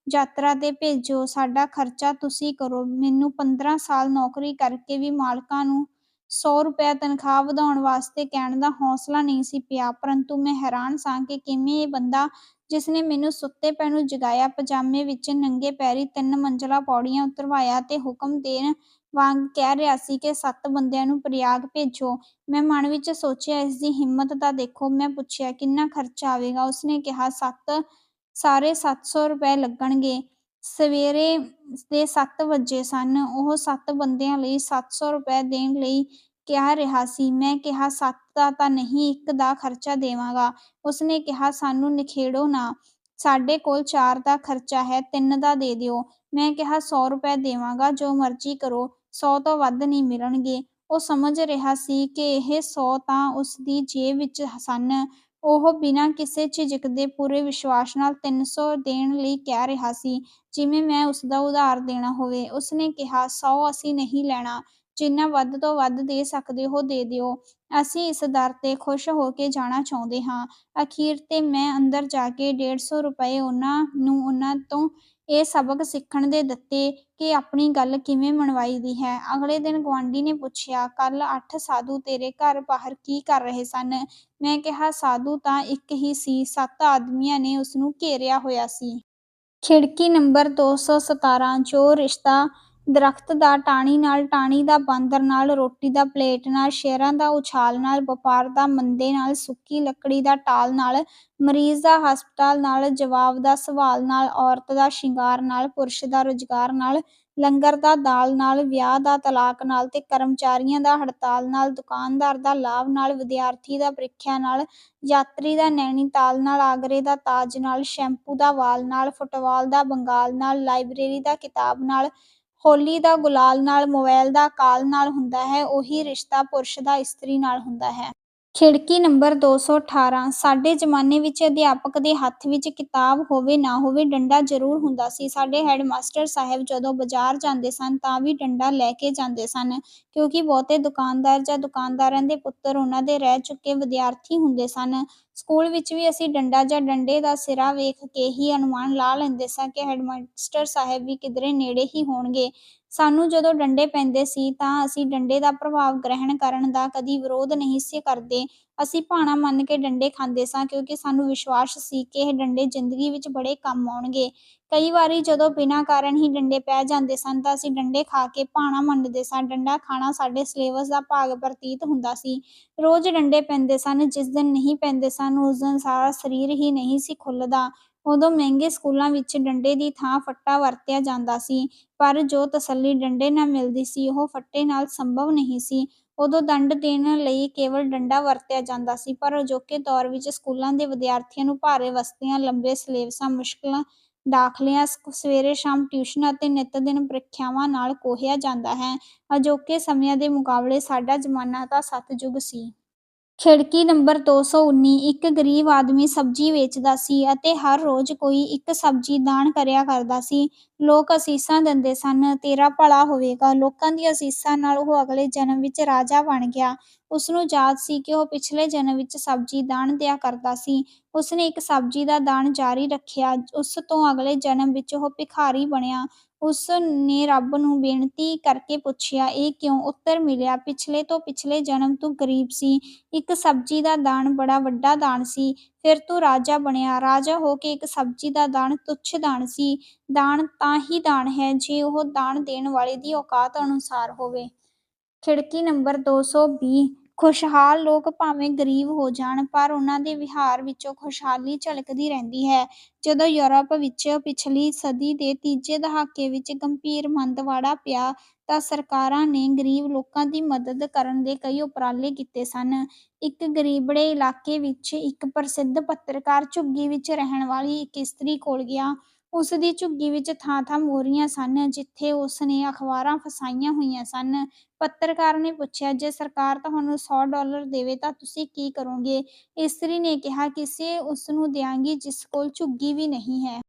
ਯਾਤਰਾ 'ਤੇ ਭੇਜੋ। ਸਾਡਾ ਖਰਚਾ ਤੁਸੀਂ ਕਰੋ।" ਮੈਨੂੰ 15 ਸਾਲ ਨੌਕਰੀ ਕਰਕੇ ਵੀ ਮਾਲਕਾਂ ਨੂੰ 100 ਰੁਪਏ ਤਨਖ਼ਾਹ ਵਧਾਉਣ ਵਾਸਤੇ ਕਹਿਣ ਦਾ ਹੌਸਲਾ ਨਹੀਂ ਸੀ ਪਿਆ, ਪਰੰਤੂ ਮੈਂ ਹੈਰਾਨ ਸਾਂ ਕਿ ਕਿਵੇਂ ਇਹ ਬੰਦਾ, ਜਿਸਨੇ ਮੈਨੂੰ ਸੁੱਤੇ ਪਏ ਨੂੰ ਜਗਾਇਆ, ਪਜਾਮੇ ਵਿੱਚ ਨੰਗੇ ਪੈਰੀਂ 3 ਮੰਜ਼ਲਾਂ ਪੌੜੀਆਂ ਉਤਰਵਾਇਆ ਅਤੇ ਹੁਕਮ ਦੇਣ ਵਾਂਗ ਕਹਿ ਰਿਹਾ ਸੀ ਕਿ 7 ਬੰਦਿਆਂ ਨੂੰ ਪ੍ਰਯਾਗ ਭੇਜੋ। ਮੈਂ ਮਨ ਵਿੱਚ ਸੋਚਿਆ, ਇਸ ਦੀ ਹਿੰਮਤ ਤਾਂ ਦੇਖੋ। ਮੈਂ ਪੁੱਛਿਆ, "ਕਿੰਨਾ ਖਰਚਾ ਆਵੇਗਾ?" ਉਸਨੇ ਕਿਹਾ, ਸਾਰੇ 700 ਰੁਪਏ ਲੱਗਣਗੇ।" ਸਵੇਰੇ ਦੇ 7 ਵੱਜੇ ਸਨ। ਉਹ 7 ਬੰਦਿਆਂ ਲਈ 700 ਰੁਪਏ ਦੇਣ ਲਈ ਕਹਿ ਰਿਹਾ ਸੀ। ਮੈਂ ਕਿਹਾ, "7 ਦਾ ਤਾਂ ਨਹੀਂ, 1 ਦਾ ਖਰਚਾ ਦੇਵਾਂਗਾ।" ਉਸਨੇ ਕਿਹਾ, "ਸਾਨੂੰ ਨਿਖੇੜੋ ਨਾ, ਸਾਡੇ ਕੋਲ 4 ਦਾ ਖਰਚਾ ਹੈ, 3 ਦਾ ਦੇ ਦਿਓ।" ਮੈਂ ਕਿਹਾ, "100 ਰੁਪਏ ਦੇਵਾਂਗਾ, ਜੋ ਮਰਜ਼ੀ ਕਰੋ, 100 ਤੋਂ ਵੱਧ ਨਹੀਂ ਮਿਲਣਗੇ।" ਉਹ ਸਮਝ ਰਿਹਾ ਸੀ ਕਿ ਇਹ 100 ਤਾਂ ਉਸਦੀ ਜੇਬ ਵਿੱਚ ਸਨ। ਉਹ ਬਿਨਾਂ ਕਿਸੇ ਝਿਜਕ ਦੇ ਪੂਰੇ ਵਿਸ਼ਵਾਸ ਨਾਲ 300 ਦੇਣ ਲਈ ਕਹਿ ਰਿਹਾ ਸੀ, ਜਿਵੇਂ ਮੈਂ ਉਸਦਾ ਉਧਾਰ ਦੇਣਾ ਹੋਵੇ। ਉਸਨੇ ਕਿਹਾ, "100 ਅਸੀਂ ਨਹੀਂ ਲੈਣਾ, ਜਿੰਨਾ ਵੱਧ ਤੋਂ ਵੱਧ ਦੇ ਸਕਦੇ ਹੋ ਦੇ ਦਿਓ। ਅਸੀਂ ਇਸ ਦਰ 'ਤੇ ਖੁਸ਼ ਹੋ ਕੇ ਜਾਣਾ ਚਾਹੁੰਦੇ ਹਾਂ।" ਅਖੀਰ 'ਤੇ ਮੈਂ ਅੰਦਰ ਜਾ ਕੇ 150 ਰੁਪਏ ਉਹਨਾਂ ਤੋਂ ਇਹ ਸਬਕ ਸਿੱਖਣ ਦੇ ਦਿੱਤੇ ਕਿ ਆਪਣੀ ਗੱਲ ਕਿਵੇਂ ਮਨਵਾਈ ਦੀ ਹੈ। ਅਗਲੇ ਦਿਨ ਗੁਆਂਢੀ ਨੇ ਪੁੱਛਿਆ, "ਕੱਲ੍ਹ 8 ਸਾਧੂ ਤੇਰੇ ਘਰ ਬਾਹਰ ਕੀ ਕਰ ਰਹੇ ਸਨ?" ਮੈਂ ਕਿਹਾ, "ਸਾਧੂ ਤਾਂ ਇੱਕ ਹੀ ਸੀ, 7 ਆਦਮੀਆਂ ਨੇ ਉਸਨੂੰ ਘੇਰਿਆ ਹੋਇਆ ਸੀ।" ਖਿੜਕੀ ਨੰਬਰ 217। ਜੋ ਰਿਸ਼ਤਾ ਦਰਖ਼ਤ ਦਾ ਟਾਹਣੀ ਨਾਲ, ਟਾਹਣੀ ਦਾ ਬਾਂਦਰ ਨਾਲ, ਰੋਟੀ ਦਾ ਪਲੇਟ ਨਾਲ, ਸ਼ੇਰਾਂ ਦਾ ਉਛਾਲ ਨਾਲ, ਵਪਾਰ ਦਾ ਮੰਦੇ ਨਾਲ, ਸੁੱਕੀ ਲੱਕੜੀ ਦਾ ਟਾਲ ਨਾਲ, ਮਰੀਜ਼ ਦਾ ਹਸਪਤਾਲ ਨਾਲ, ਜਵਾਬ ਦਾ ਸਵਾਲ ਨਾਲ, ਔਰਤ ਦਾ ਸ਼ਿੰਗਾਰ ਨਾਲ, ਪੁਰਸ਼ ਦਾ ਰੁਜ਼ਗਾਰ ਨਾਲ, ਲੰਗਰ ਦਾ ਦਾਲ ਨਾਲ, ਵਿਆਹ ਦਾ ਤਲਾਕ ਨਾਲ ਤੇ ਕਰਮਚਾਰੀਆਂ ਦਾ ਹੜਤਾਲ ਨਾਲ, ਦੁਕਾਨਦਾਰ ਦਾ ਲਾਭ ਨਾਲ, ਵਿਦਿਆਰਥੀ ਦਾ ਪ੍ਰੀਖਿਆ ਨਾਲ, ਯਾਤਰੀ ਦਾ ਨੈਣੀਤਾਲ ਨਾਲ, ਆਗਰੇ ਦਾ ਤਾਜ ਨਾਲ, ਸ਼ੈਂਪੂ ਦਾ ਵਾਲ ਨਾਲ, ਫੁੱਟਬਾਲ ਦਾ ਬੰਗਾਲ ਨਾਲ, ਲਾਇਬ੍ਰੇਰੀ ਦਾ ਕਿਤਾਬ ਨਾਲ, ਹੋਲੀ ਦਾ ਗੁਲਾਲ ਨਾਲ, ਮੋਬਾਇਲ ਦਾ ਕਾਲ ਨਾਲ ਹੁੰਦਾ ਹੈ, ਉਹੀ ਰਿਸ਼ਤਾ ਪੁਰਸ਼ ਦਾ ਇਸਤਰੀ ਨਾਲ ਹੁੰਦਾ ਹੈ। ਖਿੜਕੀ ਨੰਬਰ 218। ਸਾਡੇ ਜ਼ਮਾਨੇ ਵਿੱਚ ਅਧਿਆਪਕ ਦੇ ਹੱਥ ਵਿੱਚ ਕਿਤਾਬ ਹੋਵੇ ਨਾ ਹੋਵੇ, ਡੰਡਾ ਜ਼ਰੂਰ ਹੁੰਦਾ ਸੀ। ਸਾਡੇ ਹੈਡਮਾਸਟਰ ਸਾਹਿਬ ਜਦੋਂ ਬਾਜ਼ਾਰ ਜਾਂਦੇ ਸਨ ਤਾਂ ਵੀ ਡੰਡਾ ਲੈ ਕੇ ਜਾਂਦੇ ਸਨ, ਕਿਉਂਕਿ ਬਹੁਤੇ ਦੁਕਾਨਦਾਰ ਜਾਂ ਦੁਕਾਨਦਾਰਾਂ ਦੇ ਪੁੱਤਰ ਉਹਨਾਂ ਦੇ ਰਹਿ ਚੁੱਕੇ ਵਿਦਿਆਰਥੀ ਹੁੰਦੇ ਸਨ। ਸਕੂਲ ਵਿੱਚ ਵੀ ਅਸੀਂ ਡੰਡਾ ਜਾਂ ਡੰਡੇ ਦਾ ਸਿਰਾ ਵੇਖ ਕੇ ਹੀ ਅਨੁਮਾਨ ਲਾ ਲੈਂਦੇ ਸਾਂ ਕਿ ਹੈਡਮਾਸਟਰ ਸਾਹਿਬ ਵੀ ਕਿਧਰੇ ਨੇੜੇ ਹੀ ਹੋਣਗੇ। ਸਾਨੂੰ ਜਦੋਂ ਡੰਡੇ ਪੈਂਦੇ ਸੀ ਤਾਂ ਅਸੀਂ ਡੰਡੇ ਦਾ ਪ੍ਰਭਾਵ ਗ੍ਰਹਿਣ ਕਰਨ ਦਾ ਕਦੀ ਵਿਰੋਧ ਨਹੀਂ ਸੀ ਕਰਦੇ ਅਸੀਂ ਭਾਣਾ ਮੰਨ ਕੇ ਡੰਡੇ ਖਾਂਦੇ ਸਾਂ, ਕਿਉਂਕਿ ਸਾਨੂੰ ਵਿਸ਼ਵਾਸ ਸੀ ਕਿ ਇਹ ਡੰਡੇ ਜ਼ਿੰਦਗੀ ਵਿੱਚ ਬੜੇ ਕੰਮ ਆਉਣਗੇ। ਕਈ ਵਾਰੀ ਜਦੋਂ ਬਿਨਾਂ ਕਾਰਨ ਹੀ ਡੰਡੇ ਪੈ ਜਾਂਦੇ ਸਨ ਤਾਂ ਅਸੀਂ ਡੰਡੇ ਖਾ ਕੇ ਭਾਣਾ ਮੰਨਦੇ ਸਾਂ। ਡੰਡਾ ਖਾਣਾ ਸਾਡੇ ਸਿਲੇਬਸ ਦਾ ਭਾਗ ਪ੍ਰਤੀਤ ਹੁੰਦਾ ਸੀ। ਰੋਜ਼ ਡੰਡੇ ਪੈਂਦੇ ਸਨ। ਜਿਸ ਦਿਨ ਨਹੀਂ ਪੈਂਦੇ ਸਨ ਉਸ ਦਿਨ ਸਾਰਾ ਸਰੀਰ ਹੀ ਨਹੀਂ ਸੀ ਖੁੱਲ੍ਹਦਾ। ਉਦੋਂ ਮਹਿੰਗੇ ਸਕੂਲਾਂ ਵਿੱਚ ਡੰਡੇ ਦੀ ਥਾਂ ਫੱਟਾ ਵਰਤਿਆ ਜਾਂਦਾ ਸੀ, ਪਰ ਜੋ ਤਸੱਲੀ ਡੰਡੇ ਨਾਲ ਮਿਲਦੀ ਸੀ ਉਹ ਫੱਟੇ ਨਾਲ ਸੰਭਵ ਨਹੀਂ ਸੀ। ਉਦੋਂ ਦੰਡ ਦੇਣ ਲਈ ਕੇਵਲ ਡੰਡਾ ਵਰਤਿਆ ਜਾਂਦਾ ਸੀ, ਪਰ ਅਜੋਕੇ ਦੌਰ ਵਿੱਚ ਸਕੂਲਾਂ ਦੇ ਵਿਦਿਆਰਥੀਆਂ ਨੂੰ ਭਾਰੇ ਬਸਤਿਆਂ, ਲੰਬੇ ਸਿਲੇਬਸਾਂ, ਮੁਸ਼ਕਲਾਂ ਦਾਖਲਿਆਂ, ਸਵੇਰੇ ਸ਼ਾਮ ਟਿਊਸ਼ਨ ਅਤੇ ਨਿੱਤ ਦਿਨ ਪ੍ਰੀਖਿਆਵਾਂ ਨਾਲ ਕੋਹਿਆ ਜਾਂਦਾ ਹੈ। ਅਜੋਕੇ ਸਮਿਆਂ ਦੇ ਮੁਕਾਬਲੇ ਸਾਡਾ ਜ਼ਮਾਨਾ ਤਾਂ ਸਤਿਯੁਗ ਸੀ। ਖਿੜਕੀ ਨੰਬਰ 219। ਇੱਕ ਗਰੀਬ ਆਦਮੀ ਸਬਜ਼ੀ ਵੇਚਦਾ ਸੀ ਅਤੇ ਹਰ ਰੋਜ਼ ਕੋਈ ਇੱਕ ਸਬਜ਼ੀ ਦਾਨ ਕਰਿਆ ਕਰਦਾ ਸੀ। ਲੋਕ ਅਸੀਸਾਂ ਦਿੰਦੇ ਸਨ, ਤੇਰਾ ਭਲਾ ਹੋਵੇਗਾ। ਲੋਕਾਂ ਦੀਆਂ ਅਸੀਸਾਂ ਨਾਲ ਉਹ ਅਗਲੇ ਜਨਮ ਵਿੱਚ ਰਾਜਾ ਬਣ ਗਿਆ। ਉਸਨੂੰ ਯਾਦ ਸੀ ਕਿ ਉਹ ਪਿਛਲੇ ਜਨਮ ਵਿੱਚ ਸਬਜ਼ੀ ਦਾਨ ਦਿਆ ਕਰਦਾ ਸੀ। ਉਸਨੇ ਇੱਕ ਸਬਜ਼ੀ ਦਾ ਦਾਨ ਜਾਰੀ ਰੱਖਿਆ। ਉਸ ਤੋਂ ਅਗਲੇ ਜਨਮ ਵਿੱਚ ਉਹ ਭਿਖਾਰੀ ਬਣਿਆ। ਉਸ ਨੇ ਰੱਬ ਨੂੰ ਬੇਨਤੀ ਕਰਕੇ ਪੁੱਛਿਆ, ਇਹ ਕਿਉਂ? ਉੱਤਰ ਮਿਲਿਆ, ਪਿਛਲੇ ਤੋਂ ਪਿਛਲੇ ਜਨਮ ਤੂੰ ਗਰੀਬ ਸੀ। ਇੱਕ ਸਬਜ਼ੀ ਦਾ ਦਾਨ ਬੜਾ ਵੱਡਾ ਦਾਨ ਸੀ। ਫਿਰ ਤੂੰ ਰਾਜਾ ਬਣਿਆ। ਰਾਜਾ ਹੋ ਕੇ ਇੱਕ ਸਬਜ਼ੀ ਦਾ ਦਾਨ ਤੁੱਛ ਦਾਨ ਸੀ। ਦਾਨ ਤਾਂ ਹੀ ਦਾਨ ਹੈ ਜੇ ਉਹ ਦਾਨ ਦੇਣ ਵਾਲੇ ਦੀ ਔਕਾਤ ਅਨੁਸਾਰ ਹੋਵੇ। ਖਿੜਕੀ ਨੰਬਰ 220। ਖੁਸ਼ਹਾਲ ਲੋਕ ਭਾਵੇਂ ਗਰੀਬ ਹੋ ਜਾਣ, ਪਰ ਉਨ੍ਹਾਂ ਦੇ ਵਿਹਾਰ ਵਿੱਚੋਂ ਖੁਸ਼ਹਾਲੀ ਝਲਕਦੀ ਰਹਿੰਦੀ ਹੈ। ਜਦੋਂ ਯੂਰਪ ਵਿੱਚ ਪਿਛਲੀ ਸਦੀ ਦੇ ਤੀਜੇ ਦਹਾਕੇ ਵਿੱਚ ਗੰਭੀਰ ਮੰਦਵਾੜਾ ਪਿਆ ਤਾਂ ਸਰਕਾਰਾਂ ਨੇ ਗਰੀਬ ਲੋਕਾਂ ਦੀ ਮਦਦ ਕਰਨ ਦੇ ਕਈ ਉਪਰਾਲੇ ਕੀਤੇ ਸਨ। ਇੱਕ ਗਰੀਬੜੇ ਇਲਾਕੇ ਵਿੱਚ ਇੱਕ ਪ੍ਰਸਿੱਧ ਪੱਤਰਕਾਰ ਝੁੱਗੀ ਵਿੱਚ ਰਹਿਣ ਵਾਲੀ ਇੱਕ ਇਸਤਰੀ ਕੋਲ ਗਿਆ। ਉਸ ਦੀ ਝੁੱਗੀ ਵਿੱਚ ਥਾਂ-ਥਾਂ ਮੋਰੀਆਂ ਸਨ, ਜਿੱਥੇ ਉਸ ਨੇ ਅਖ਼ਬਾਰਾਂ ਫਸਾਈਆਂ ਹੋਈਆਂ ਸਨ। ਪੱਤਰਕਾਰ ਨੇ ਪੁੱਛਿਆ, ਜੇ ਸਰਕਾਰ ਤੁਹਾਨੂੰ $100 ਦੇਵੇ ਤਾਂ ਤੁਸੀਂ ਕੀ ਕਰੋਗੇ? ਇਸਤਰੀ ਨੇ ਕਿਹਾ, ਕਿਸੇ ਉਸ ਨੂੰ ਦਿਆਂਗੀ ਜਿਸ ਕੋਲ ਝੁੱਗੀ ਵੀ ਨਹੀਂ ਹੈ।